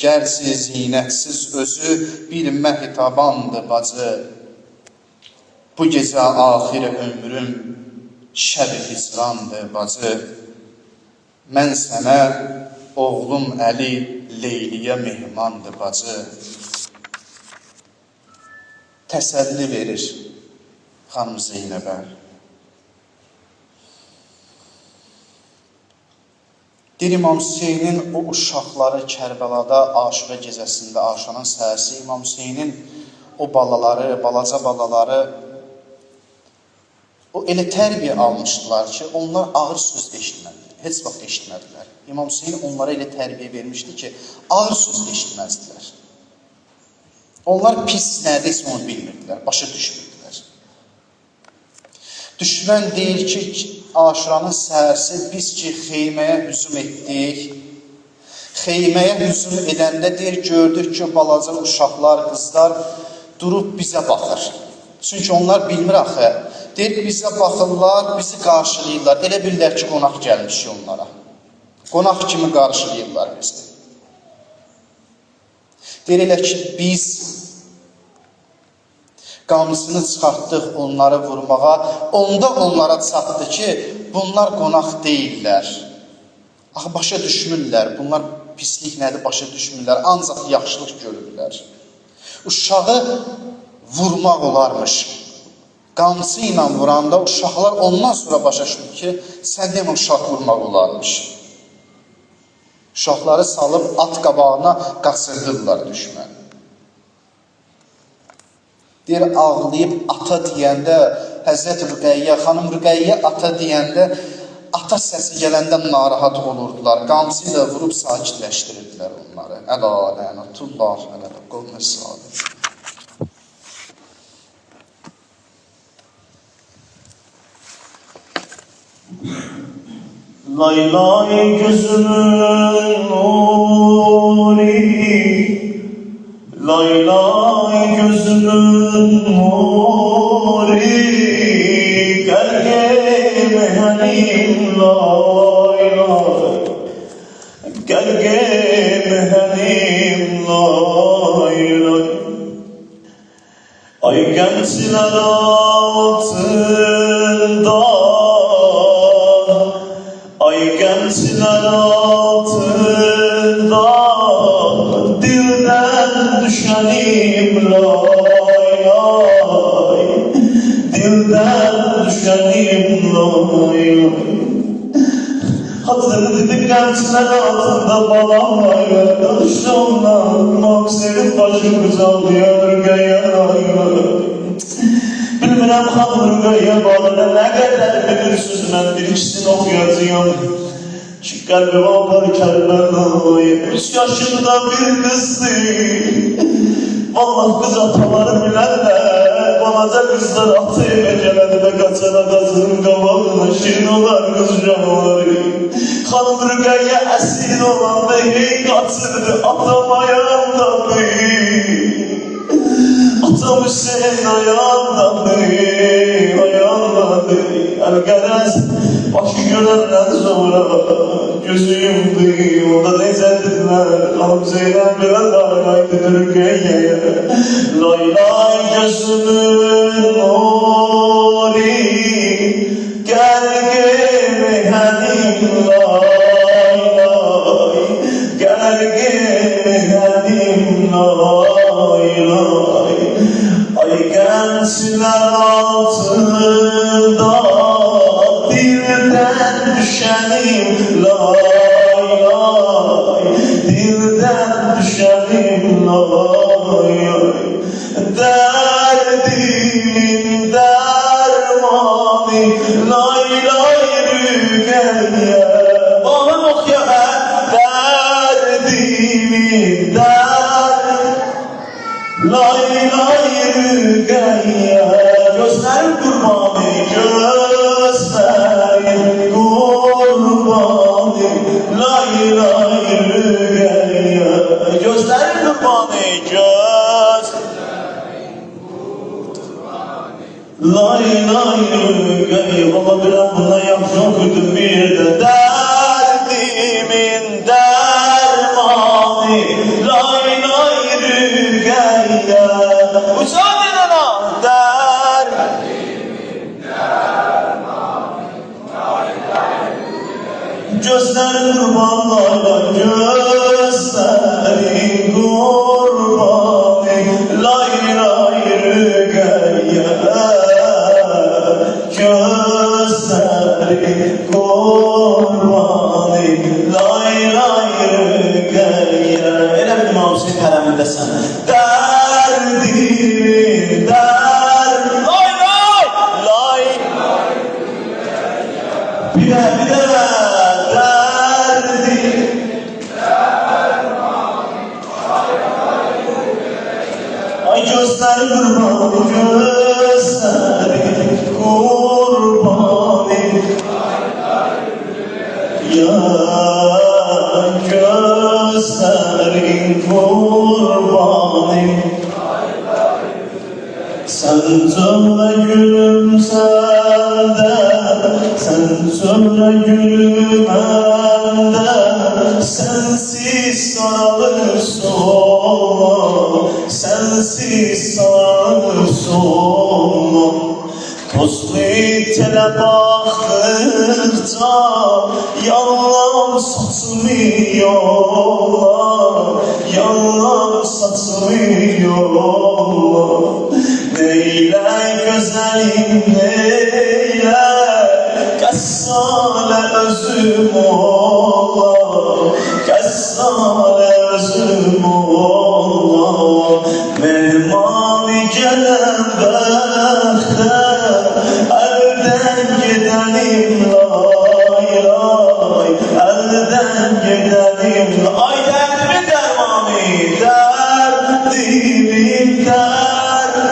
Gərsi zinətsiz özü bir məhtabandı bacı, bu gecə axir ömrüm şəb-i hicrandı bacı. Mən sənə oğlum Əli Leyliyə mehmandı bacı. Təsəlli verir xanım Zeynəbə. Deyir İmam Hüseynin o uşaqları Kərbəlada Aşura gecəsində, Aşuranın səhəsi İmam Hüseynin o balaları, balaca balaları o elə tərbiyə almışdılar ki, onlar ağır söz eşitmədilər. Heç vaxt eşitmədilər. İmam Hüseyin onlara elə tərbiyə vermişdi ki, ağır söz eşitməzdilər. Onlar pis nədirsə onu bilmirdilər, başa düşmürdülər. Düşmən deyir ki, Aşuranın səhərsi biz ki, xeyməyə hücum etdik. Xeyməyə hücum edəndə deyir, gördük ki, balaca uşaqlar, qızlar durub bizə baxır. Çünki onlar bilmir axı. Deyir, bizə baxırlar, bizi qarşılayırlar. Elə bilirlər ki, qonaq gəlmişik onlara. Qonaq kimi qarşılayırlar bizi. Deyir, elə ki, biz qamısını çıxartdıq onları vurmağa. Onda onlara çatdı ki, bunlar qonaq deyirlər. Axı, başa düşmürlər. Bunlar pislik nədir, başa düşmürlər. Ancaq yaxşılıq görürlər. Uşağı vurmaq olarmış. Qamçı ilə vuranda uşaqlar ondan sonra başa düşdü ki, sən demə uşaq vurmaq olarmış. Uşaqları salıb at qabağına qaçırdırlar düşmən. Deyir, ağlayıb ata deyəndə, Həzrət Rüqəyyə, xanım Rüqəyyə ata deyəndə, ata səsi gələndə narahat olurdular. Qamçı ilə vurub sakitləşdirirdilər onları. Əla, lənətullah, ələ, qovmə salim. Laylay gözümün nuri, laylay gözümün nuri, gergem henim laylay, gergem henim laylay. Ay gençler altında, ay gençler altında, dilden düşenim lay lay, dilden düşenim lay lay. Hazırlıklı gençler altında balam lay lay, danışımdan maksedim başımıza alıyor gaya lay lay. Bilmirəm xanım Rüqəyyə barədə nə qədər bilirsiniz, mən bir ikisini oxuyacağım ki, qəlbim apar Kərbəlaya. 3 yaşında bir qızdır, vallahi qız ataları bilərlər, balaca qızlar atı evə gələndə və qaçana qazının qabağına şirin olar qız uşaqları. Xanım Rüqəyyə əsir olanda hey qaçırdı, atam ayağındadır. Atam Hüseyin ayağındadır, ayağındadır. Əlqərəz başı görəndən sonra gözü yumdu. Onda necədirlər, xanım Zeynəb belə laylay Rüqəyyəyə. Laylay gözümün nuri, gərgim hənim laylay, gərgim hənim laylay. Ay gençler altında, dilden düşenim lay lay, dilden düşenim lay lay. Derdimin dermanı lay lay Rüqəyyə. Bağlam oxuya hə? derdimin dert. Lay lay rüqeyyə, gözlərim qurbanı, gözlərim qurbanı. Lay lay rüqeyyə, gözlərim qurbanı, lay lay rüqeyyə. Valla bilən bundan yaxşı okudum bir də. Derdimin dermanı, lay lay rüqeyyə. Uçan edəna, derdimin dermanı, lay lay rüqeyyə. Gözlərin qurban, lay lay, gözlərin qurbanı, lay lay rüqeyyə. Gözlerin kurbanı, lay lay rüqeyyə. Elə bir mavzun tərəmindəsən. Derdimin derd, lay lay, lay bir də derdim. Ay gözlerin kurbanı, gözlerin kurbanı. Ya gözlerin kurbanı. Sen söyle gülüm sende, sen söyle gülüm bende. Sensiz sarılır solma, sensiz sarılır solma. Tozlu itele baktıkça yalan saçmıyor, yalan saçmıyor. Neyle güzelim neyle, kessale özüm ola, kessale özüm ola. Mehmani gelen bəxtə elden gidelim, lay lay, elden gidelim. Ay derdimin dermanı, derdimin dermanı.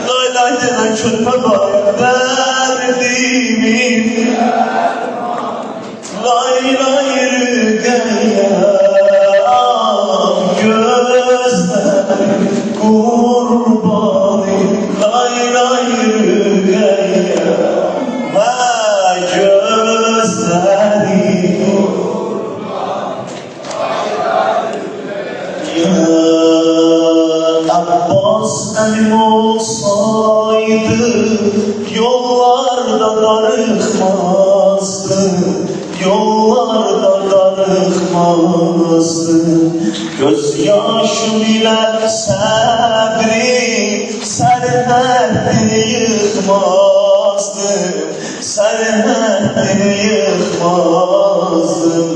Lay lay denen körpə var, derdimin dermanı. Lay lay rüqeyyə, gözlerim kurbanı, lay lay rüqeyyə. Və gözlerim kurbanı, lay lay rüqeyyə. Abbas əlim olsaydı yollarda darıxmazdı, yollarda darıxmazdı. Göz yaşım ile sabri serhəddini yıkmazdım, serhəddini yıkmazdım.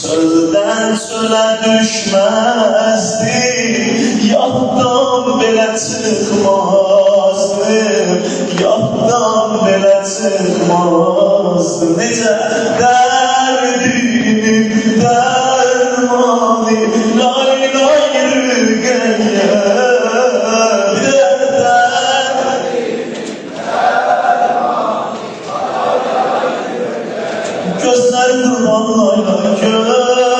Çölden çöle düşmezdim, yatdan belə çıkmazdım, yatdan belə çıkmazdım. Necə derdimin dermanı, lay lay rüqeyyə. Bir də derdimin dermanı, gözlərin qurban, lay lay,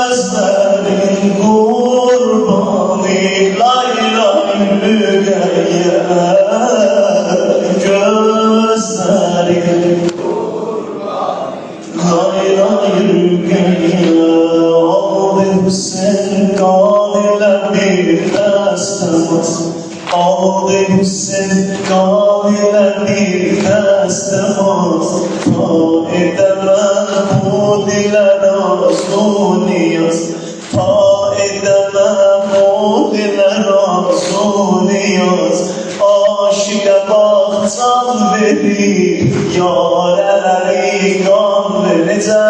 gözlərin qurbanı, lay lay rüqeyyə. Gözlərin lay lay rüqeyyə. Aldım sen qanilə bir dəstəmaz, aldım sen qanilə bir dəstəmaz. Ta edəmən bu dilə razuniyaz, ta edəmən bu dilə razuniyaz. Aşıqa baxcan verir, yarələri qan verir. Necə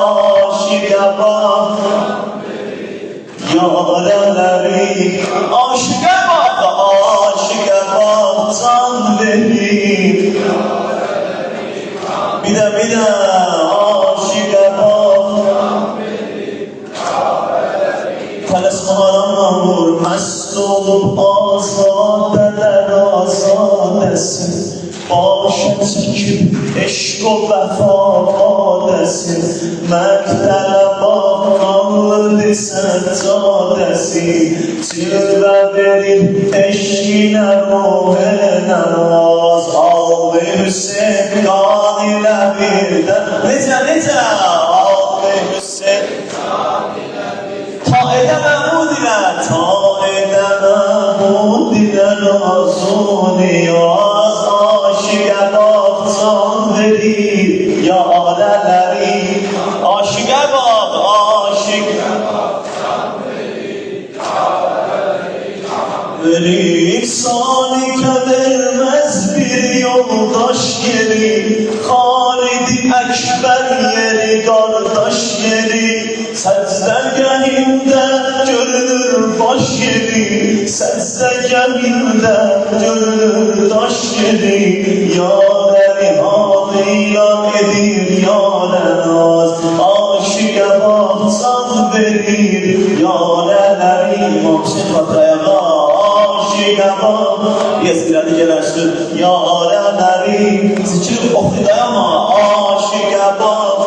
aşıqa baxcan verir, yarələri. Aşıqa baxcan verir, yarələri qan verir. Bir də aşıqa baxcan verir. olub azadələr azadəsin, başa çəkib eşq o vəfa badəsin, məktələ baxanlıdır səccadəsi, cilvə verir eşqinə ruhənə naz, ağlı Hüseyin qanilə birdən. Necə, ağlı Hüseyin ta edəməm bu dilə razı niyaz, aşiqə bax can verir yarələri, aşiqə bax can verir, salikə verməz bir yoldaş yeri, Xalid-i Əkbər yeri, qardaş yeri, Səcdəgahında görünür baş yeri, Səcdəgahında görünür daş yeri, yarəli halıyla edir yarə naz, aşiqə bax can verir yarələri. İmam Hüseyin Batrayağa aşiqə bax yezgirədi gələşdir yarələri, zikir oxuyama aşiqə bax.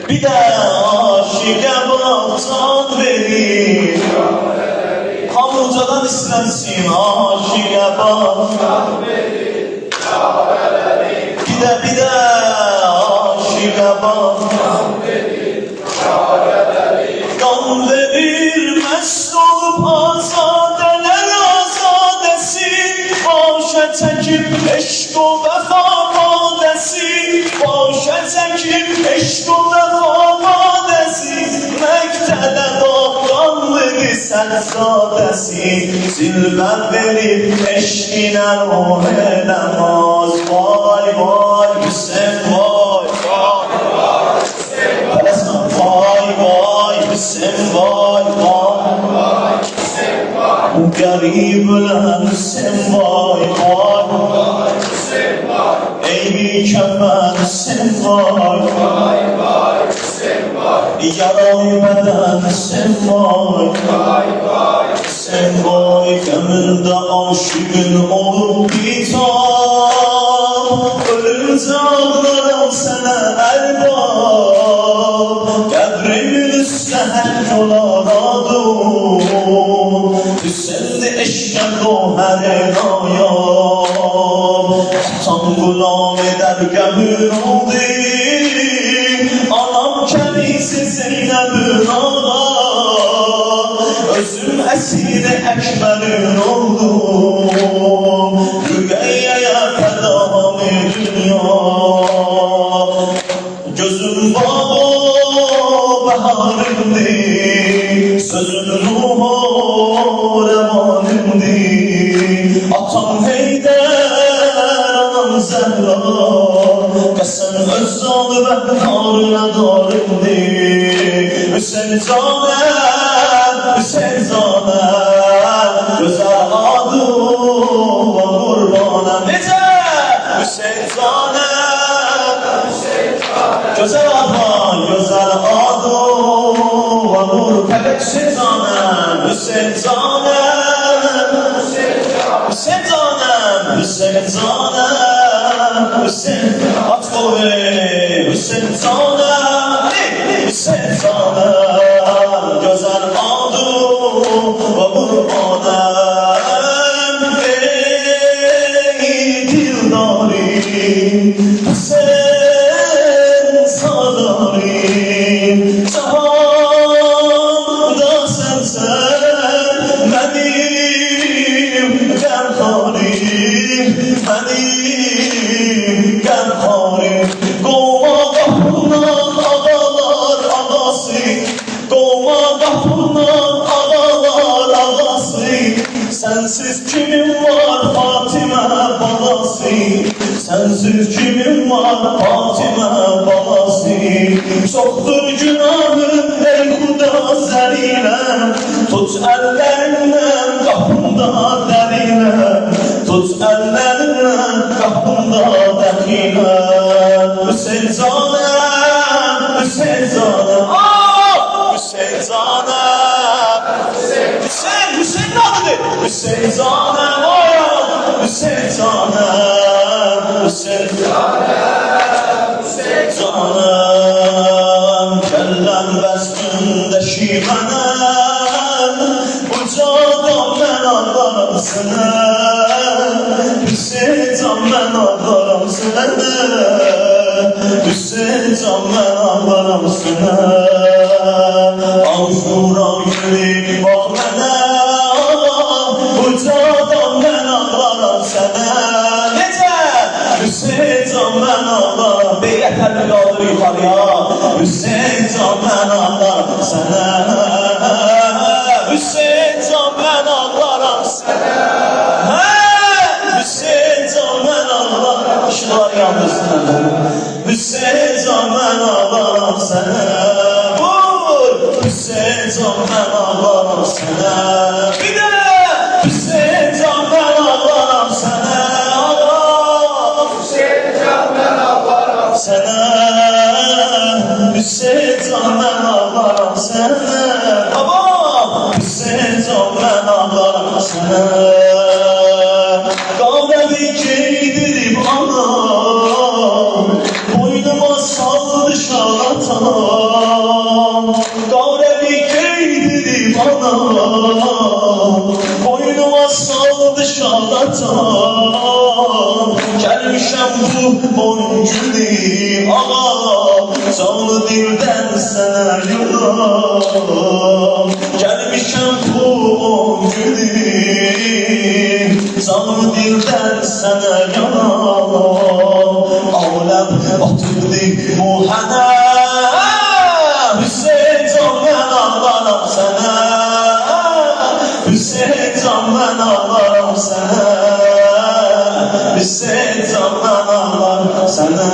Bir də aşiqə bax can verir, hamı ucadan istənsin aşiqə bax. Bir də aşiqə bax qan verir, məst olub azadələr azadəsi, başa çəkib eşq o vəfa badəsi, başa çəkib eşq o vəfa badəsi, məktələ baxanlıdır səccadəsi, zilvə verir eşqinə ruhənə naz. Vay vay Hüseyin, vay vay Hüseyin, vay garib olan Hüseyin, vay ey kəfən Hüseyin, vay yaralı bədən Hüseyin, vay qəmində aşığın olub bitab, ölüncə ağlaram sənə ərbab, qəbrimin üstə hər yolaradım, Hüseyin'di eşkən gohər-i nayab, tam qulam edər qəmün oldu, anam kənisi Zeynəbün ağa, özüm əsiri Əkbərin oldum, Rüqəyyəyə fədamı dünya, gözüm bağ baharımdır, sözün ruhu revanımdır, atam Heydər, anam Zəhra, qəsəm öz zalı və narına darımdır, Hüseyin canəm, Hüseyin canəm, gözəl adım və qurbanəm. Necə? Hüseyin canəm, gözəl adım, gözəl adım və qurbanəm. Hüseyin canəm, Hüseyin canəm, Hüseyin canəm, Hüseyin canəm, Hüseyin aç qol ver, Hüseyin canəm, Hüseyin canəm, gözəl adım və qurbanəm. Ey dildarim, Hüseyin sadarim, cahanda sənsən mənim qəmxarim, mənim qəmxarim. Qovma qapından ağalar ağası, qovma qapından ağalar ağası, sənsiz kimin var Fatimə balası, sənsiz kimin var Fatimə balası. Çoxdur günahım ey Xuda zəliməm, tut əllərindən qapında dərinəm, tut əllərindən qapında dərinəm. Hüseyin canəm, Hüseyin canəm, Hüseyin canəm, Hüseyin canım oyan Hüseyin canım Hüseyin canım Kellem bəstündə şivənəm Ucadan mən ağlarım sənə Hüseyin can mən ağlarım sənə Hüseyin can mən ağlarım sənə Avşura yürü bax mənə Ucadan mən ağlarım sənə Necə? Hüseyin can mən ağlarım Beyyət əlini qaldır yuxarıya Hüseyin can mən ağlarım sənə Hüseyin can mən ağlarım sənə Hüseyin can mən ağlarım Işıqlar yandırsın Hüseyin can mən ağlarım sənə Hüseyin can mən ağlarım sənə Bir də Hüseyin can mən ağlarım sənə Hüseyin can mən ağlarım sənə Hüseyin can mən ağlarım sənə Hüseyin can mən ağlarım sənə Qavəvi geydirib anam Boynuma saldı şalatam Qavəvi geydirib anam Boynuma saldı şalatam Gəlmişəm bu on günü ağa Canlı dildən sənə yoram Gəlmişəm bu on günü Canlı dildən sənə yoram Aləm atırdı muhənə Hüseyin can mən ağlarım sənə Hüseyin can mən ağlarım sənə Hüseyin can mən ağlarım sənə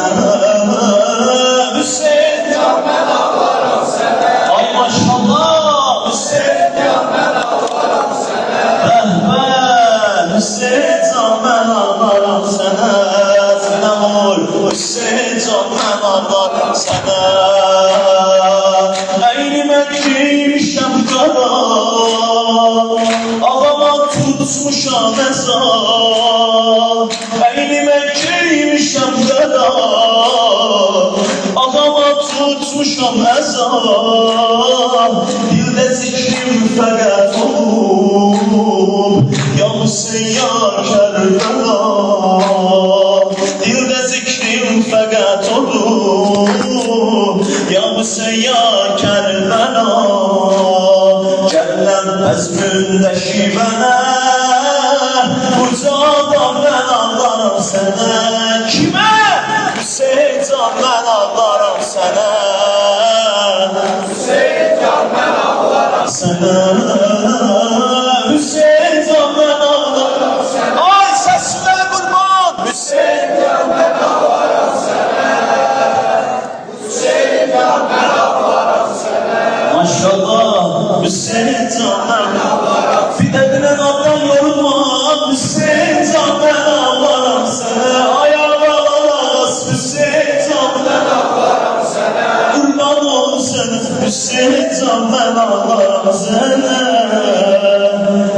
Hüseyin can mən ağlarım sənə Ay maşallah Hüseyin can mən ağlarım sənə Rəhmət Hüseyin can mən ağlarım sənə Sənə ol Hüseyin can mən ağlarım sənə Əynimə giymişəm qara Ağama tutmuşam əza Əynimə giymişəm qara Ağama tutmuşam əza Dildə zikrim fəqət olub Ya Hüseyin ya Kərbəla Dildə zikrim fəqət olub Ya Hüseyin ya Kərbəla Gəlləm əzmündə şivənə Ucadan mən ağlarım sənə Kimə? Hüseyin can mən ağlarım sənə Hüseyin can mən ağlarım sənə Hüseyin can mən ağlarım sənə Ay səsinə qurban Hüseyin can mən ağlarım sənə Hüseyin can mən ağlarım sənə Maşallah Hüseyin can mən ağlarım Bir də dinən Allah yorulma Hüseyin can mən ağlarım sənə Ayağlar Hüseyin can mən ağlarım sənə Qurban olsun Hüseyin can mən ağlarım sənə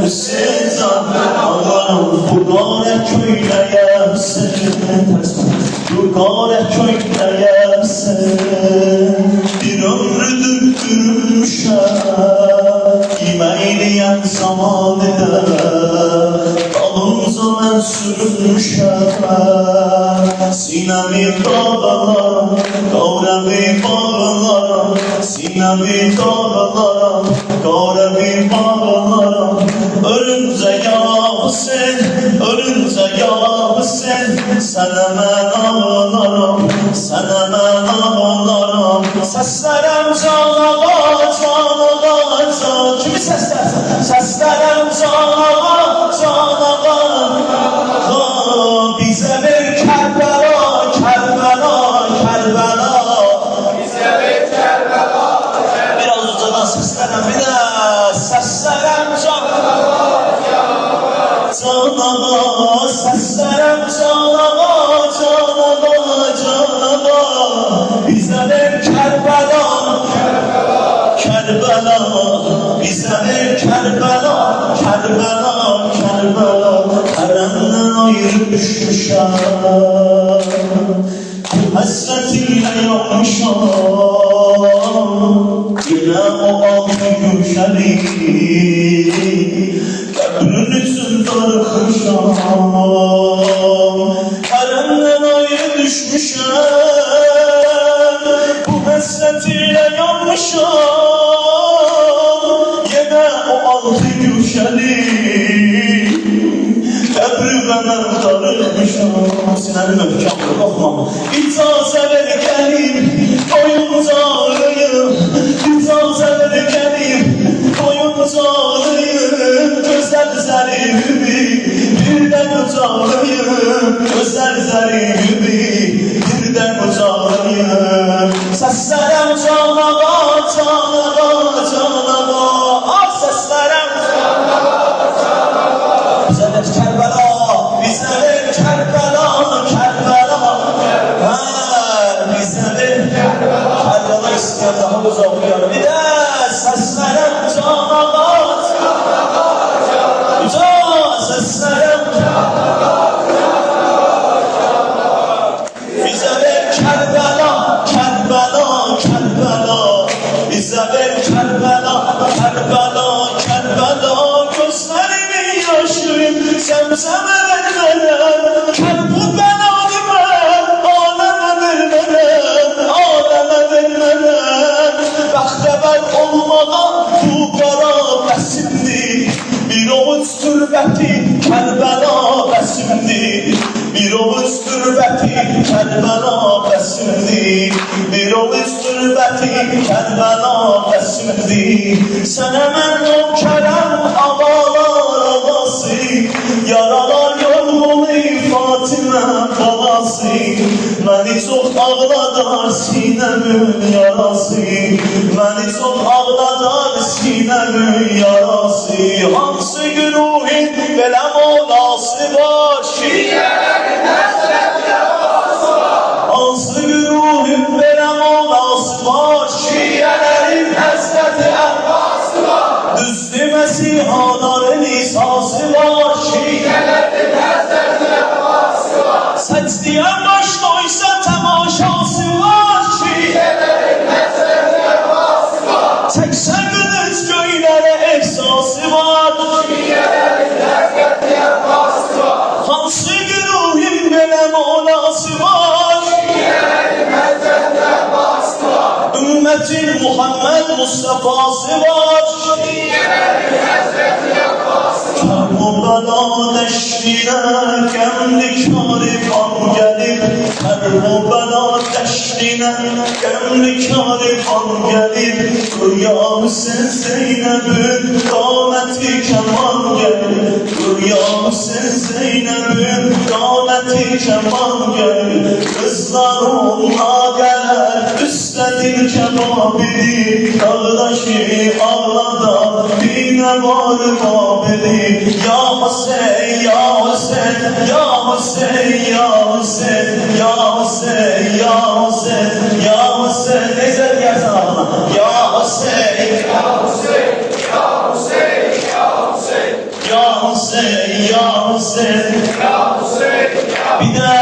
Hüseyin can mən ağlarım Qurqarə köynəyəm sənə Qurqarə köynəyəm sənə Bir ömrüdür dürmüşəm Yeməyliyəm zamanıda Dalımca mən sürünmüşəm Sinəmi dağlaram, qarəmi bağlaram Sinəmi dağlaram, qarəmi bağlaram Ölüncə ya Hüseyin, ölüncə ya Hüseyin Sənə mən ağlaram, sənə mən ağlaram Səslərəm canağa, canağa, can Kimi səslər? Səslərəm canağa, canağa Bizə ver Kərbəla, Kərbəla, Kərbəla Bizə ver Kərbəla, Kərbəla Biraz ucadan səslərəm bir də Səslərəm canağa, canağa Səslərəm canağa, canağa, canağa Bizə ver Kərbəla, Kərbəla Bizə ver Kərbəla, Kərbəla, Kərbəla həsrətinlə yanmışam, yenə o altı güşəlik qəbrin üçün darıxmışam, hərəmdən ayrı düşmüşəm, bu həsrətinlə yanmışam, yenə o altı güşəlik qəbri mənə darıxmışam. Sinəni möhkəm qoxma, icazə ver gəlim, oyuncağıyım, icazə ver gəlim, oyuncağıyım, gözəl zərifimi birdən ucağıyım, gözəl zərifimi birdən ucağıyım. Səslərəm canağa, canağa, canağa, ah səslərəm canağa, canağa. Bizə ver Kərbəla, bizə ver Kərbəla, Kərbəla, hə, bizə ver Kərbəla. Kərbəla istəyər daha uzaq uyarım. Bir də səslərəm canağa, canağa, canağa, səslərəm canağa, canağa. Bizə ver Kərbəla, Kərbəla, Kərbəla, bizə ver Kərbəla, Kərbəla, Kərbəla. Gözlərimi yaşayım, səmsəmə ver mənə, Kərbu bəlanı mən, aləmə ver mənə, aləmə ver mənə. Bəxtəvər olmağa bu qara bəsimdir, bir ovuc türbəti Kərbəla bəsimdir, bir ovuc türbəti Kərbəla bəsimdir, bir ovuc türbəti Kərbəla bəsimdir. Sənə mən o kərəm ağalar ağası, yaralar yorğunu Fatimə balası, məni çox ağladar sinəmin yarası, məni çox ağladar sinəmin yarası. Hansı güruhin belə molası var, şiirlərin həsrəti əvası var. Hansı güruhin belə molası var, şiirlərin həsrəti əvası var. Düzdü Məsihaların isası var, şiirlərin həsrəti əvası var. Səcdiyə başlaysa təmaşası var, şiirlərin həsrəti əvası var. Çəksə qılınc göylərə ehsası var, şiirlərin həsrəti əvası var. Hansı güruhin belə molası var, şiirlərin həsrəti əvası var. Ümmətin Muhammed Mustafası var, şiirlərin həsrəti əvası var. Kərbala dəştinə qəmli-kâri qan gəlib, Kərbala dəştinə qəmli-kâri qan gəlib. Qürya Hüseyn Zeynəbin qaməti kəman gəlib, Qürya Hüseyn Zeynəbin qaməti kəman gəlib. Qızlar onunla gələr, üstədir kəbabili, qardaşı ağladar, binə var babili. Ya Hüseyin, ya Hüseyin, ya Hüseyin, ya Hüseyin, ya Hüseyin, ya Hüseyin, ya Hüseyin. Necə deyərsən ağına? Ya Hüseyin, ya Hüseyin, ya Hüseyin, ya Hüseyin, ya Hüseyin, ya Hüseyin, ya Hüseyin. Bir də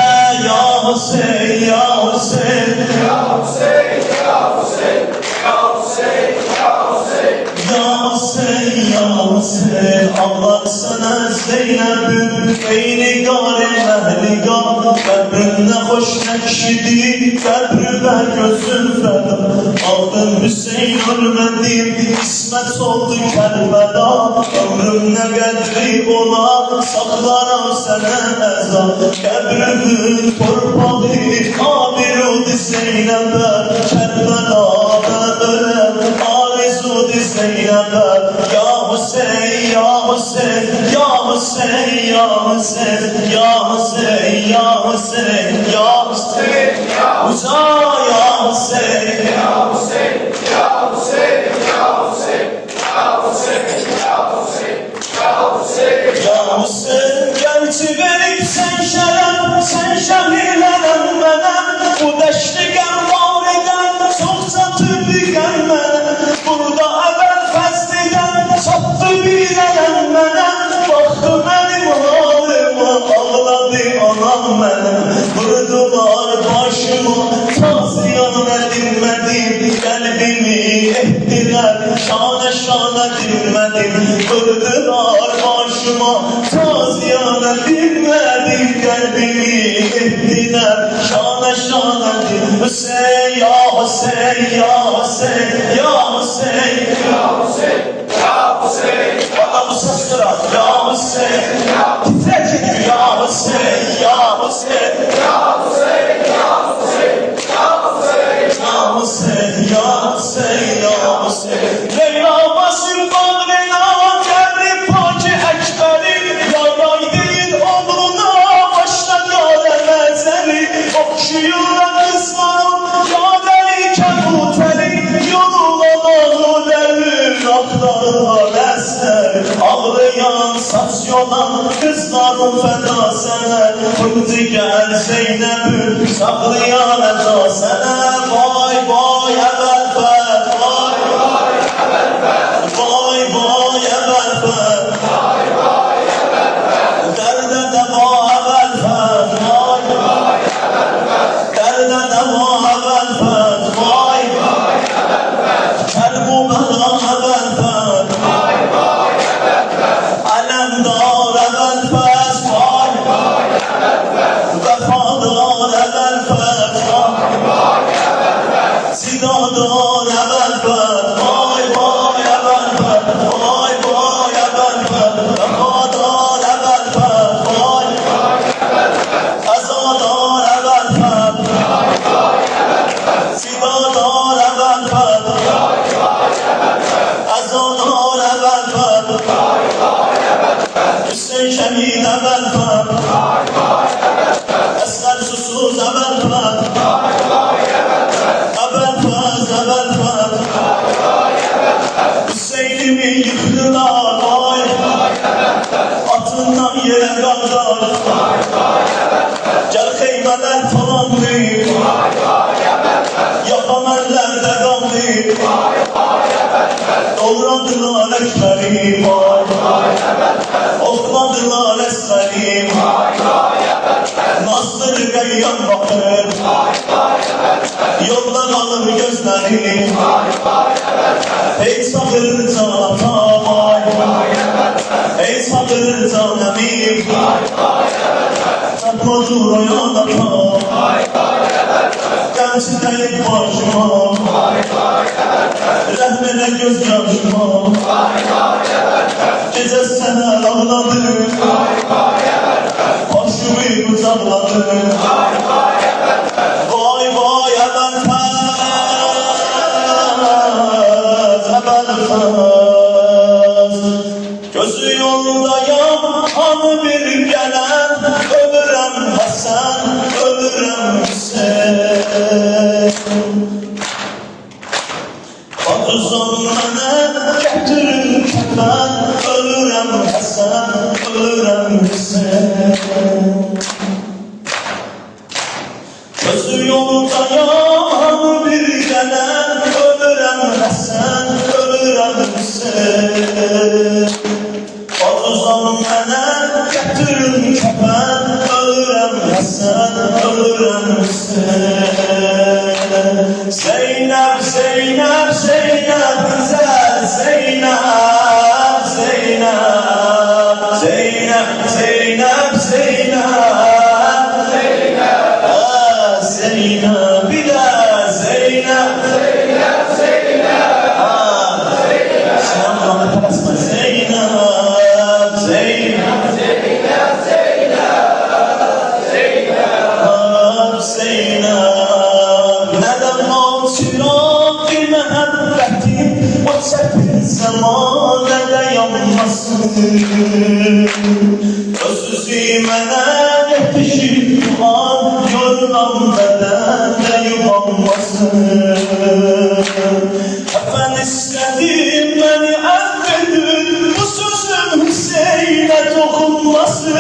ya Hüseyin, ya Hüseyin, ya Hüseyin, ya Hüseyin, ya Hüseyin, ya Hüseyin. Ya Hüseyin, ya Hüseyin, Allah sana Zeynəbin eyni qari məhliqan, qəbrinə xoş nəqşidi, qəbri və gözün fəda. Aldın Hüseyin ölmədim, qismət oldu Kərbəla, ömrümlə qədri olar, saxlaram sənə əza. Qəbrimin torpağı abirudi Zeynəbə, Kərbəladə öləm, arizudi Zeynəbə. Ya Hüseyin, ya Hüseyin, ya Hüseyin, ya Hüseyin, ya Hüseyin, ya Hüseyin, ya Hüseyin, uca ya Hüseyin, ya Hüseyin, ya Hüseyin, ya Hüseyin, ya Hüseyin, ya Hüseyin, ya Hüseyin, ya Hüseyin. Gerçi verip sen şərəm, sen şəhirlənəm mənəm, bu dəşli qərvarıdan çox çatır bir gəlmənəm. Burada əvvəl fəslidən çatdı bir ələm mənəm, baxdı mənim halıma, ağladı anam mənəm. Vurdular başıma, ettiler, şane şane dinmedim, kırdılar başıma, taziyane dinmedim, kalbimi ettiler, şane şane din. Hüseyin ya Hüseyin ya Hüseyin ya Hüseyin ya Hüseyin ya Hüseyin. Bana bu ses kırar ya Hüseyin, titrer çekiyor ya Hüseyin ya Hüseyin ya Hüseyin ya Hüseyin ya Hüseyin ya Hüseyin ya Hüseyin ya Hüseyin. Leyla basın bağrına kebri paki ekberi, yaray değil oğluna başla yâre mezeli, okşuyorlar kızlarım yâdeli kebuteli, yoluna bağlı devir aktarlar eser, ağlayan saç yolan kızlarım feda sana, Hüdiger Zeynep'ü saklayan eda sana. Vay vay ebelfer, vay vay ebelfer, vay vay ebelfer, vay vay ebelfer, derde deva ebelfer, vay vay ebelfer, derde deva ebelfer, vay vay ebelfer, kelbu bela ebelfer, vay vay ebelfer, alemdar ebelfer, vay vay ebelfer, vefadar ebelfer, vay vay ebelfer, zinadar ebelfer, vay vay ebelfer, vay vay ebelfer, vefadar ebelfer, vay vay ebelfer, azadar ebelfer, vay vay ebelfer, zinadar ebelfer, vay vay ebelfer, azadar ebelfer, vay vay ebelfer, Hüseyin şehid ebelfer, vay vay ebelfer, esler susuz ebelfer, vay vay ebelfer, ebelfer ebelfer, vay vay ebelfer, Hüseyin'imi yıktılar, vay vay ebelfer, atından yere kaldılar, vay vay ebelfer, gel kıymeler falandı, vay vay ebelfer, yapan ellerde kaldı, vay vay ebelfer, doğradılar ekmeri, vay vay ebelfer, okladılar esmeri, vay vay ebelfer, nazlı rüyyan bakır, vay vay ebelfer, yoldan alır gözleri, vay vay ebelfer, ey sabır canata, vay vay ebelfer, ey sabır canemi, vay vay ebelfer, takmadır o yanata, vay vay ebelfer, gençlik başıma, vay vay ebelfer, rahmine göz yaşıma, vay vay ebelfer, gece sene ağladı, vay vay ebelfer, başımı kucakladı, vay vay ebelfer, vay vay ebelfer, ebelfer. Gözü yoldayım hanı bir gelen, ölürem Hasan, ölürem Hüseyin. Batuzun bana getirin kefen, ölürem Hasan, ölürem Hüseyin. Gözü yoldayım bir gelen, ölürem Hasan, ölürem Hüseyin. Batuzun bana getirin kefen, ölürem Hasan, ölürem Hüseyin. Zeynep, Zeynep, Zeynep, güzel Zeynep, Zeynep, Zeynep, Zeynep, Zeynep, Zeynep, Zeynep, bir de Zeynep, Zeynep, Zeynep, sen bana parasma Zeynep, Zeynep, Zeynep, Zeynep, Zeynep. Neden mağfirat bir mehabbeti, o çetin zamanede yanmasın. Özsüzü mene yetişir duman, yordan bedende yuvanmasın. Efendim istedim beni affedin, bu sözüm Hüseyin'e dokunmasın.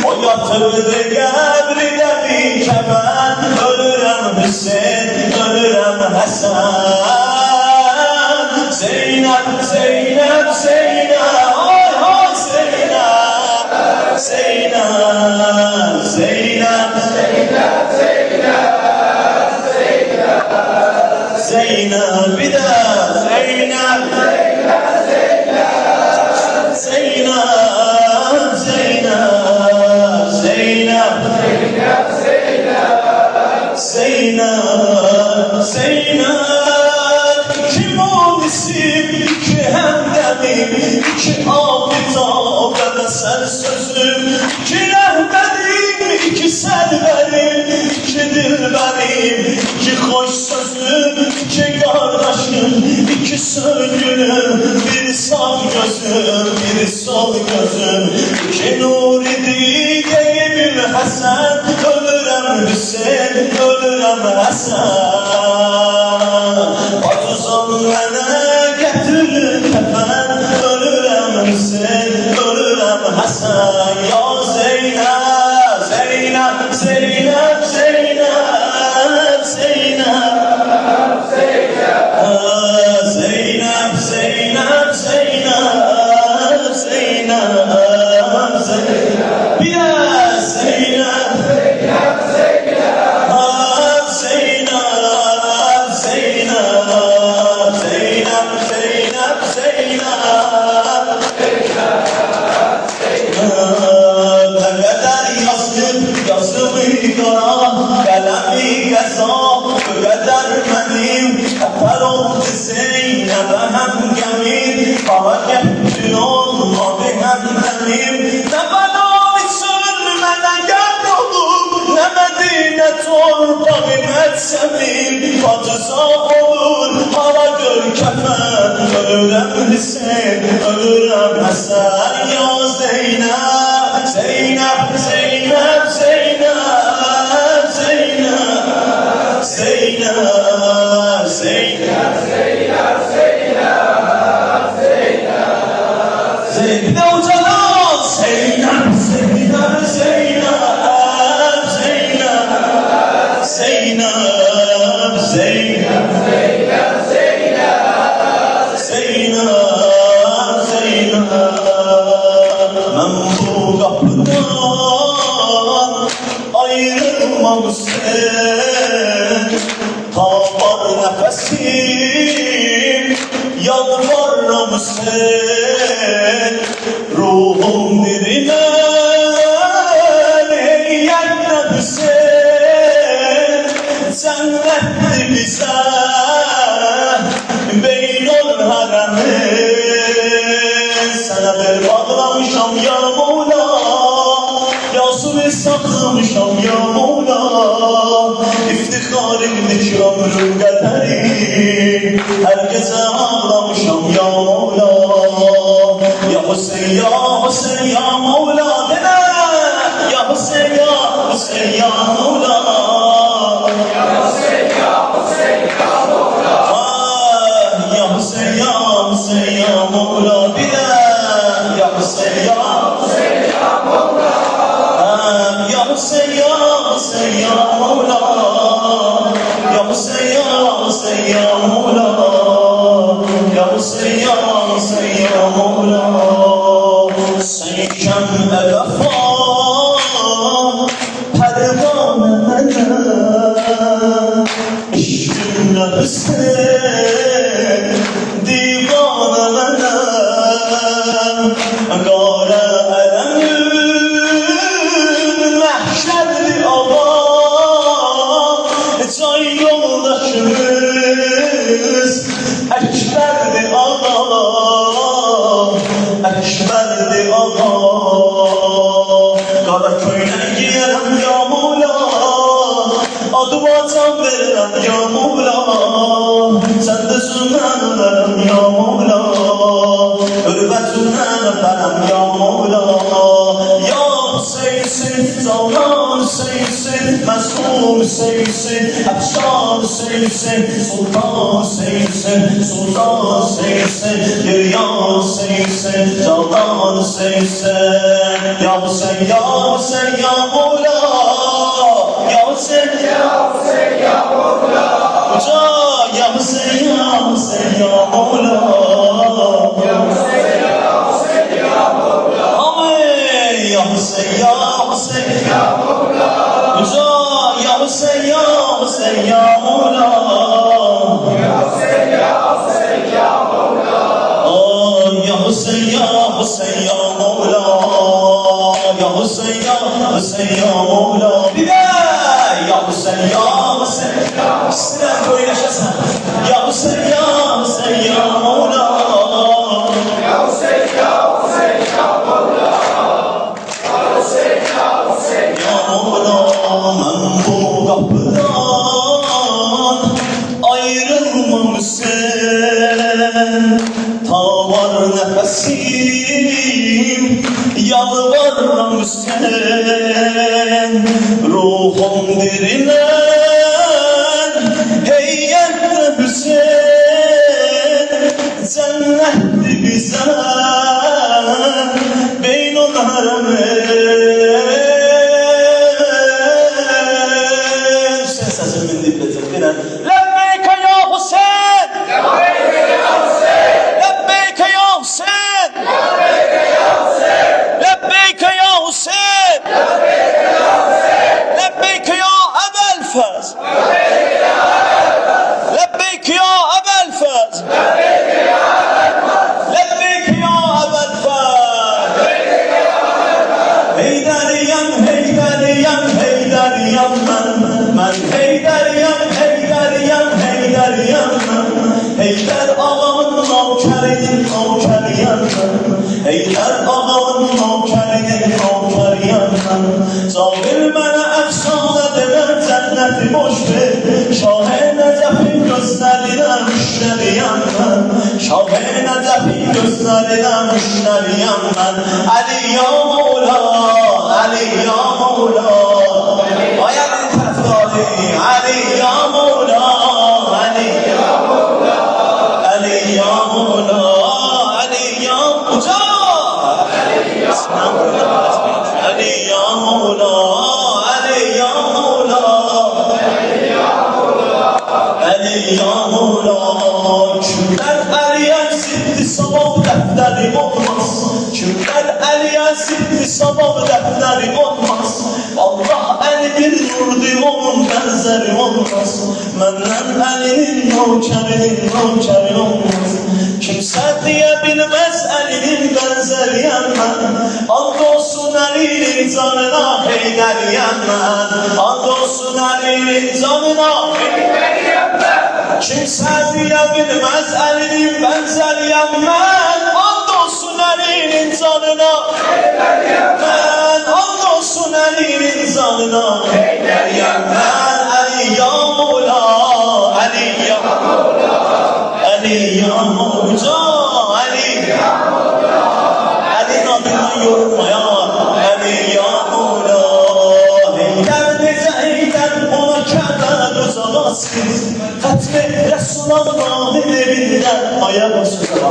O yatırdı kebrine bir kefen, ölürem Hüseyin, ölürem Hasan. Zeynep, Zeynep, Zeynep, ay ay Zeynep, Zeynep, Zeynep, Zeynep, Zeynep, Zeynep, Zeynep bir de Zeynep Zeynep Zeynep Zeynep Zeynep Zeynep Kim o isim ki hemdemim ki afitab eser sözüm ki rehberim ki serverim ki dilberim ki hoş sözüm ki kardeşim iki söngülüm bir sağ gözüm bir sol gözüm ki nur idi Geybil Hasan ölürem Hüseyin ölürem Hasan Patuzan bana getir kefen ölürem Hüseyin ölürem Hasan Ya Zeynep Zeynep Zeynep Zeynep Zeynep Zeynep Zeynep Zeynep Zeynep Zeynep bir de Zeynep Kalemi gazab kadar menim Atarol Zeynep hem gemim Fahake dünol abi hem emim Ne bana sürmeden gel olur Ne Medine torbağım etsemim Patıza olur hava gör kefen Ölürem Hüseyin ölürem Hasan Ya Zeynep Zeynep Zeynep Zeynep Zeynep Zeynep Zeynep Zeynep de ucalan Zeynep Zeynep Zeynep Zeynep Zeynep Zeynep Zeynep Zeynep Ben bu kapıdan ayrılmam sen Ta var nefesim yalvarırım sen Ruhum dirine yerine sen Cennetli bize beynol haremi Sana bir bağlamışam ya Mevla Yasını saklamışam ya Mevla İftiharimdik ömrüm kaderi Her gece ağlamışam ya Mevla Ya Hüseyin ya Hüseyin ya Mevla dene Ya Hüseyin ya Hüseyin ya Mevla Ya Hüseyin ya Hüseyin ya Mevla Ya Hüseyin ya Hüseyin ya Mevla bir de Ya Hüseyin ya Hüseyin ya Mevla Ya Hüseyin ya Hüseyin ya Mevla Ya Hüseyin ya Hüseyin ya Mevla Ya Hüseyin ya Hüseyin ya Mevla Sen kem vefa pervane mene İşkimle Hüseyin divane mene Gare elemim mahşerli Allah Can yoldaşımız Ekber'di Allah Ekber'di Allah Karaköy'den giyerim ya Mevla Adıma can veririm ya Mevla Sen de sünnen verim ya Mevla Hürmetünden öperim ya Mevla Ya Hüseyin'sin, Zavran Hüseyin'sin Mesum Hüseyin'sin, Efşan Hüseyin'sin Sultan Hüseyin'sin, Sultan Hüseyin'sin Giryan Hüseyin'sin, Zavran Hüseyin'sin Ya Hüseyin ya Hüseyin ya Mevla Ya Hüseyin ya Hüseyin ya Mevla Uca Ya Hüseyin ya Hüseyin ya Mevla Ya Hüseyin ya Hüseyin ya Mevla Amin Ya Hüseyin ya Hüseyin ya Mevla Uca Ya Hüseyin ya Hüseyin ya Mevla istəyirəm söyləşəsən. Ya Hüseyin, ya Hüseyin, ya Mevla. Ya Hüseyin, ya Hüseyin, ya Mevla. Ya Hüseyin, ya Hüseyin, ya Mevla. Mən bu qapıdan ayrılmamışsın. Ta var nəfəsim, yalvarıram sen. Ruhum dirilen, heyyette Hüseyin. Cennetli bize, beynul haremeyn. Sen sesimin dipletin bilen. Lebbeyke ya Hüseyin! Lebbeyke ya Hüseyin! Lebbeyke ya Hüseyin! Lebbeyke ya Hüseyin! Lebbeyke ya Hüseyin! Lebbeyke ya Ebel Fez! Lebbeyke ya Ebel Fez! Lebbeyke ya Ebel Fez! Heyderiyem, heyderiyem, heyderiyem ben heyderiyem, heyderiyem, heyderiyem Heyder ağamın navkəriyim, navkəriyem Heyder ağamın navkəriyim, navkəriyem Zavir mənə əfsanə demər, cənnəti boş ver Şah-ı Nəcəfin gözlərinə müştəriyəm mən Şah-ı Nəcəfin gözlərinə müştəriyəm mən Əli ya Mevla, Əli ya Mevla Ay Əli tərəfdarı, Əli ya Mevla, Əli ya Mevla Əli ya Mevla, Əli ya Uca Əli ya Mevla, Əli ya Mevla Əli ya Mevla, Əli ya Mevla Kimlər əliyə ziddi sabah dəftəri olmaz Kimlər əliyə ziddi sabah dəftəri olmaz Allah əli bir nurdi, onun bənzəri olmaz Məndən əlinin navkəri olmaz Kimsə deyə bilməz əlinin bənzəriyəm mən And olsun əlinin canına heydəriyəm mən And olsun əlinin canına heydəriyəm mən Kimsə deyə bilməz əlinin bənzəriyəm mən And olsun əlinin canına heydəriyəm mən And olsun əlinin canına heydəriyəm mən Əli ya Mevla, Əli ya Mevla Əli ya Mevla, Əli ya Mevla Əli nabindən yorulmayan Əli ya Mevla Heydər necə heydər ona Kəbə dözə basqız Xətmi Rəsulullahın evindən ayağa sözə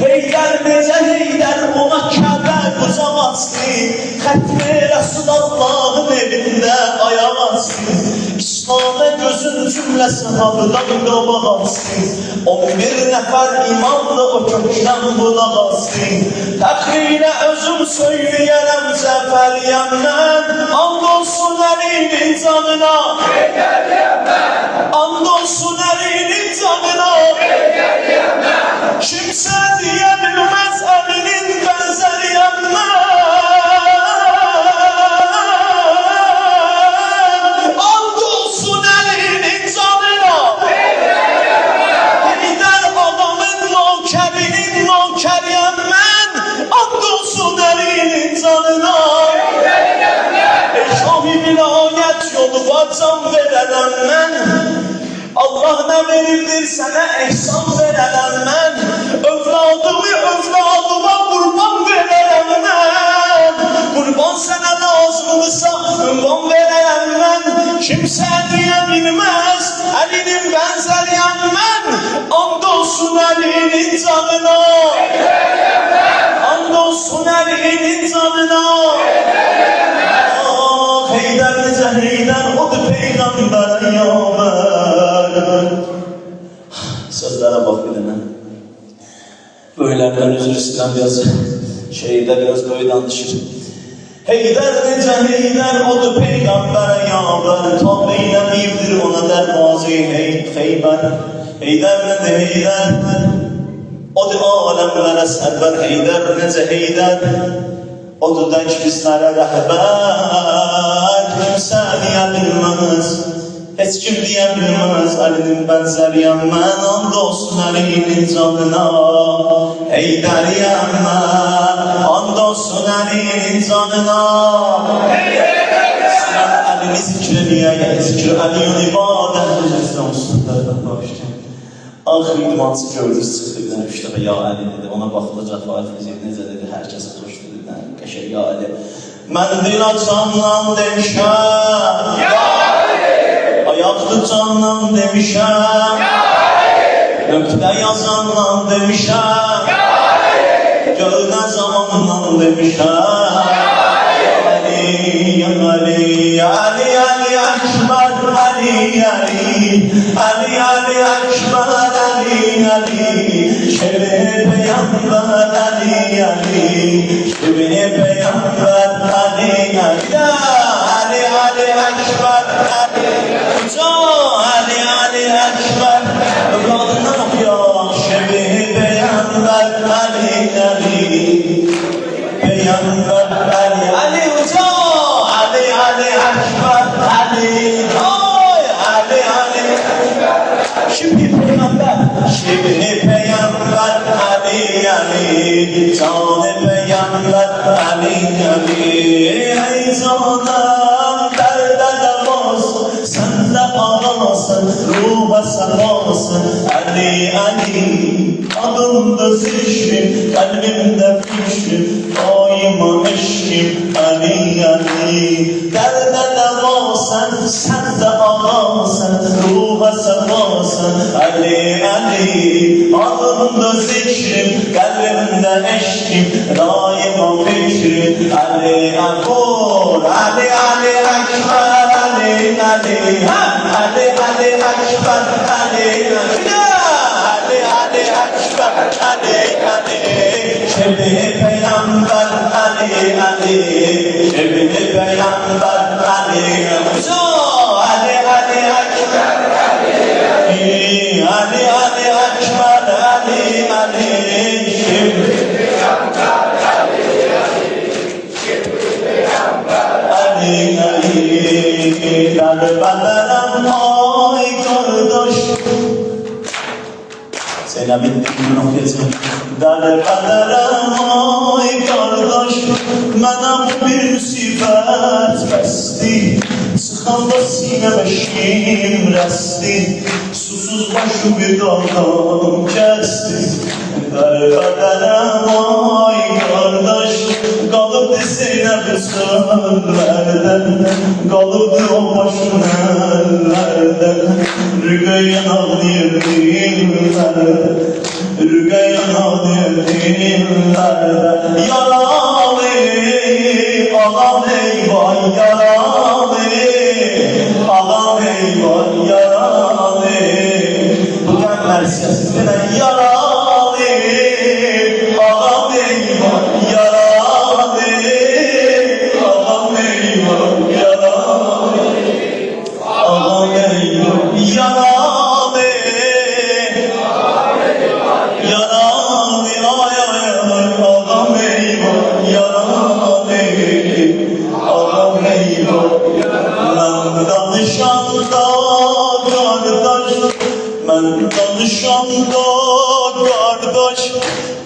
Heydər necə heydər ona Kəbə dözə basqız Xətmi Rəsulullahın evində ayağa sığız İslam'a gözün cümləsi hafıdan qabağa sığız 11 nəfər imamla o kökdən bulağa sığız Təxirə özüm söyləyərəm zəfəriyəm mən And olsun əlinin canına heydəriyəm mən And olsun əlinin canına heydəriyəm mən Kimsə deyə bilməz əlinin bənzəriyəm mən Can verərəm mən Allah nə verirdir sənə ehsan verərəm mən Övladıma qurban verərəm mən Qurban sənə lazımdırsa ünvan verərəm mən Kimsə deyə bilməz əlinin bənzəriyəm mən And olsun əlinin canına And olsun əlinin canına Heydər necə heydər odur peyğəmbərə yavər Sözlərə bax bir dənə Böylərdən üzr istəyirəm biraz Şehirdə biraz böyle danışır Heydər necə heydər odur peyğəmbərə yavər Tabi eləməyibdir ona dərvazı Xeybər Heydər necə heydər odur aləmlərə sərvər Heydər necə heydər odur dək bizlərə rəhbər Kimsə deyə bilməz Heç kim deyə bilməz Əlinin bənzəriyəm mən, and olsun Əlinin canına. Heydəriyəm mən, and olsun Əlinin canına. Sən Əlini zikr eləyək, zikr Əliyin ibadət necəsə olsun. Axır idmançı gördü, çıxdı bir dənə 3 dəfə ya Əli dedi, ona baxılacaq Faiz necə dedi, hər kəsə xoşdur dedi, qəşəng ya Əli. Mən dil açandan demişəm, ya Əli! Ayaqlı candan demişəm, ya Əli! Nöqtə yazandan demişəm, ya Əli! Göldə zamandan demişəm, ya Əli! Ya Əli, ya Əli, Əli Əkbər, Əli, Əli! Əli, Əli Əkbər, Əli, Əli! Şebi Peygamber, Əli, Əli! Şebi Peygamber, Əli, Əli! Əli, Əli Əkbər, Əli! Uca Əli, Əli Əkbər! Evladından oxuyaq. Şebi Peygamber, Əli, Əli! Peygamber, Əli, Əli! Uca Əli, Əli Əkbər, Əli! Oy Əli, Əli! Şebi Peygamber, Şebi Peygamber, Əli, Əli! Can Peygamber, Əli, Əli! Ey canım dərdə dəvasın, sən də ağlasın, ruha səfasın. Əli, Əli! Adımda zikrim, qəlbimdə fikrim, daima eşkim. Əli, Əli! Dərdə dəvasın, sən də ağlasın, ruha səfasın. Əli, Əli! Adımda zikrim, qəlbimdə eşkim, daima fikrim. Əli, Əli! Əli, Əli Əkbər, Əli, Əli! Əli, Əli Əkbər, Əli, Əli! Əli, Əli Əkbər, Əli, Əli! Şebi Peygamber, Əli, Əli! Şebi Peygamber, Əli, Əli! Əli, Əli Əkbər, Əli, Əli! Əli, Əli Əkbər, Əli, Əli! Şebi Peygamber, Əli, Əli! Şebi Peygamber, Əli, Əli! Dərbələrəm ay qardaş. Zeynəbin dilini oxuyacaq. Dərbələrəm ay qardaş, mənəm bir müsibət bəsdi. Sıxanda sinəmə şim rəsdi, susuz başı bir daldan kəsdi. Dərbələrəm ay qardaş, qalıbdı Zeynəbin sözlərdən, qalıbdı o başın əllərdən. Rüqəyyən ağlayır dillərdən, Rüqəyyən ağlayır dillərdən. Yaralı, ağam eyvah yaralı, ağam eyvah yaralı. Bu qəm mərsiyəsiz denən yaralı, ağam eyvah yaralı, ağam eyvah yaralı, ağam eyvah yaralı. Mən danışanda qardaş,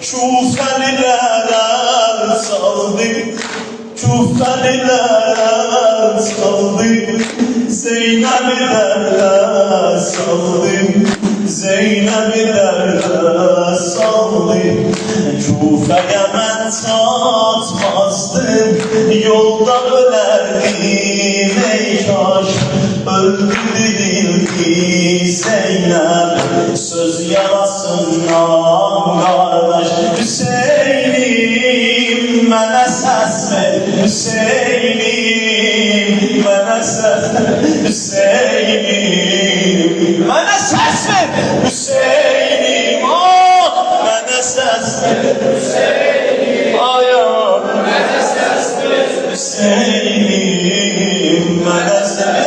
küfəlilər əl saldı, küfəlilər əl saldı. Zeynəbi dərdə saldı, Zeynəbi dərdə saldı. Küfəyə mən çatmazdım, yolda ölərdim ey kaş. Öldürdü Zeynəb söz yarasından qardaş. Hüseynim mənə səs ver, Hüseynim mənə səs ver, Hüseynim mənə səs ver, Hüseynim mənə səs ver, Hüseynim mənə səs ver, Hüseynim mənə səs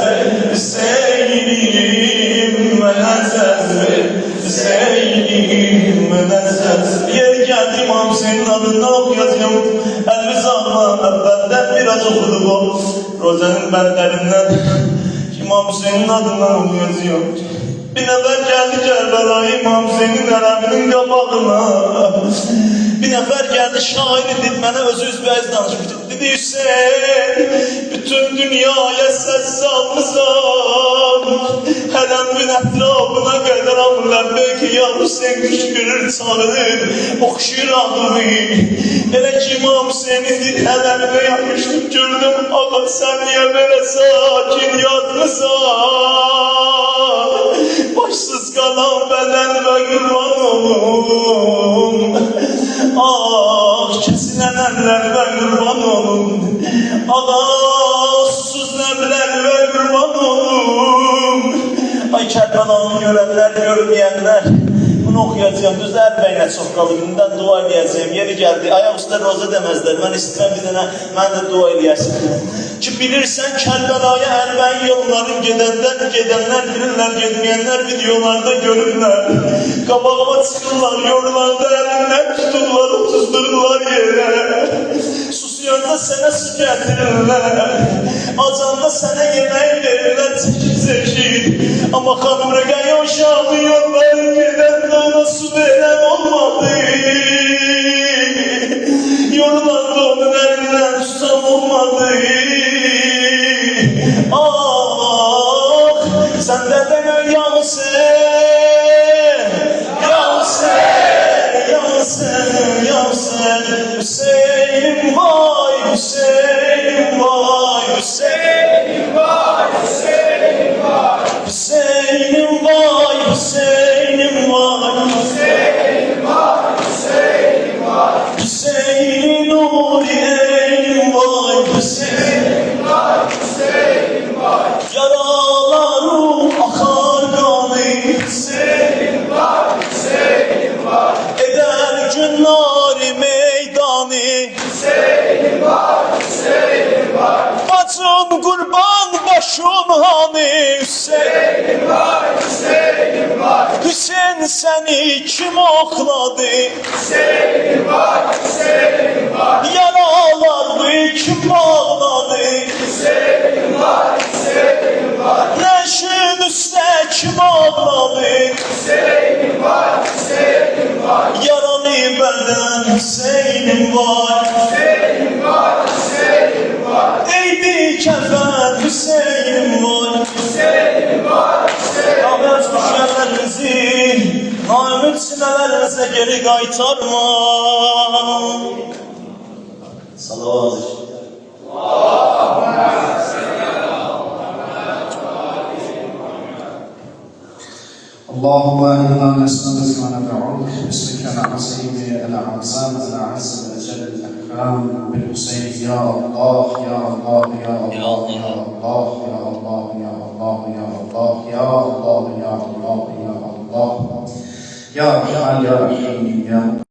ver. Hüseynim mənə səs ver, Hüseynim mənə səs ver. geldi İmam Hüseyin'in adından okuyacağım. Elimiz alma, benden biraz okudu bu. Rozenin benlerinden İmam Hüseyin'in adından okuyacağım. Bir nefer geldi Kerbela'yı İmam Hüseyin'in hərəminin qabağına. Bir nefer geldi şairi ditmene özü üzbəyiz danışmışdı. Dedi Hüseyin, bütün dünyaya ses salmısan. Hərəmin ətrafına qədər amırlar. Belki ya Hüseyin küşkürür, çağırır, oxşuyur adımı. Elə ki İmam Hüseyin'in dit hərəmine yapmışdım. Gördüm, ağa sen niye böyle sakin yatmısan? Başsız kalan beden ve kurban olun. Ah kesilen eller ve kurban olun. Allah susuz nebler ve kurban olun. Ay Kerbela'nı görenler, görmeyenler. Bunu okuyacağım. Düz Erbeyin'e sofralı gündən dua edeceğim. Yeri geldi. Ayak üstə roza demezler. Ben istedim bir dənə, mən də dua edeyəsin. Ki bilirsən Kerbela'ya Erbeyin yolların gedenler bilirler, getmeyenler videolarda görürler. Qabağıma çıkırlar, yorulanda elinden tuturlar, otuzdururlar yere. Susuyanda sana su getirirler. Acanda sana yemek verirler, çekil. Ama kabrega yaşadı yolların giden de ona su veren olmadı. Yorulanda onun elinden tutan olmadı. Ah, sen neden yansın, yansın, yansın, yansın. Hüseyin vay, Hüseyin vay, Hüseyin vay, Hüseyin vay. Hüseyin vay, Hüseyin vay, Hüseyin vay, Hüseyin vay. Hüseyin oğlum vay, Hüseyin vay, Hüseyin vay. Yaralarım akar kanı, Hüseyin vay, Hüseyin vay. Eder günleri meydanı, Hüseyin vay, Hüseyin vay. Bacım kurban başım hani, Hüseyin vay, Hüseyin vay. Hüseyin seni kim okladı, Hüseyin vay, Hüseyin vay. Yaralarını kim bağladı, Hüseyin vay, Hüseyin vay. Neşin üstə kim ağladı, Hüseyin vay, Hüseyin vay. Yaralı benden Hüseyin vay, Hüseyin vay, Hüseyin vay. Eydi kefen Hüseyin vay, Hüseyin vay, Hüseyin vay. Namet düşenlerinizi, namet sinelerinize geri qaytarma. Salavat. اللهم إنا نسألك ونبعوك باسمك العظيم الأعظم الأعز الأجل الأكرم بالحسين يا الله يا الله يا الله يا الله يا الله يا الله يا الله يا الله يا الله يا الله يا رحمن يا رحيم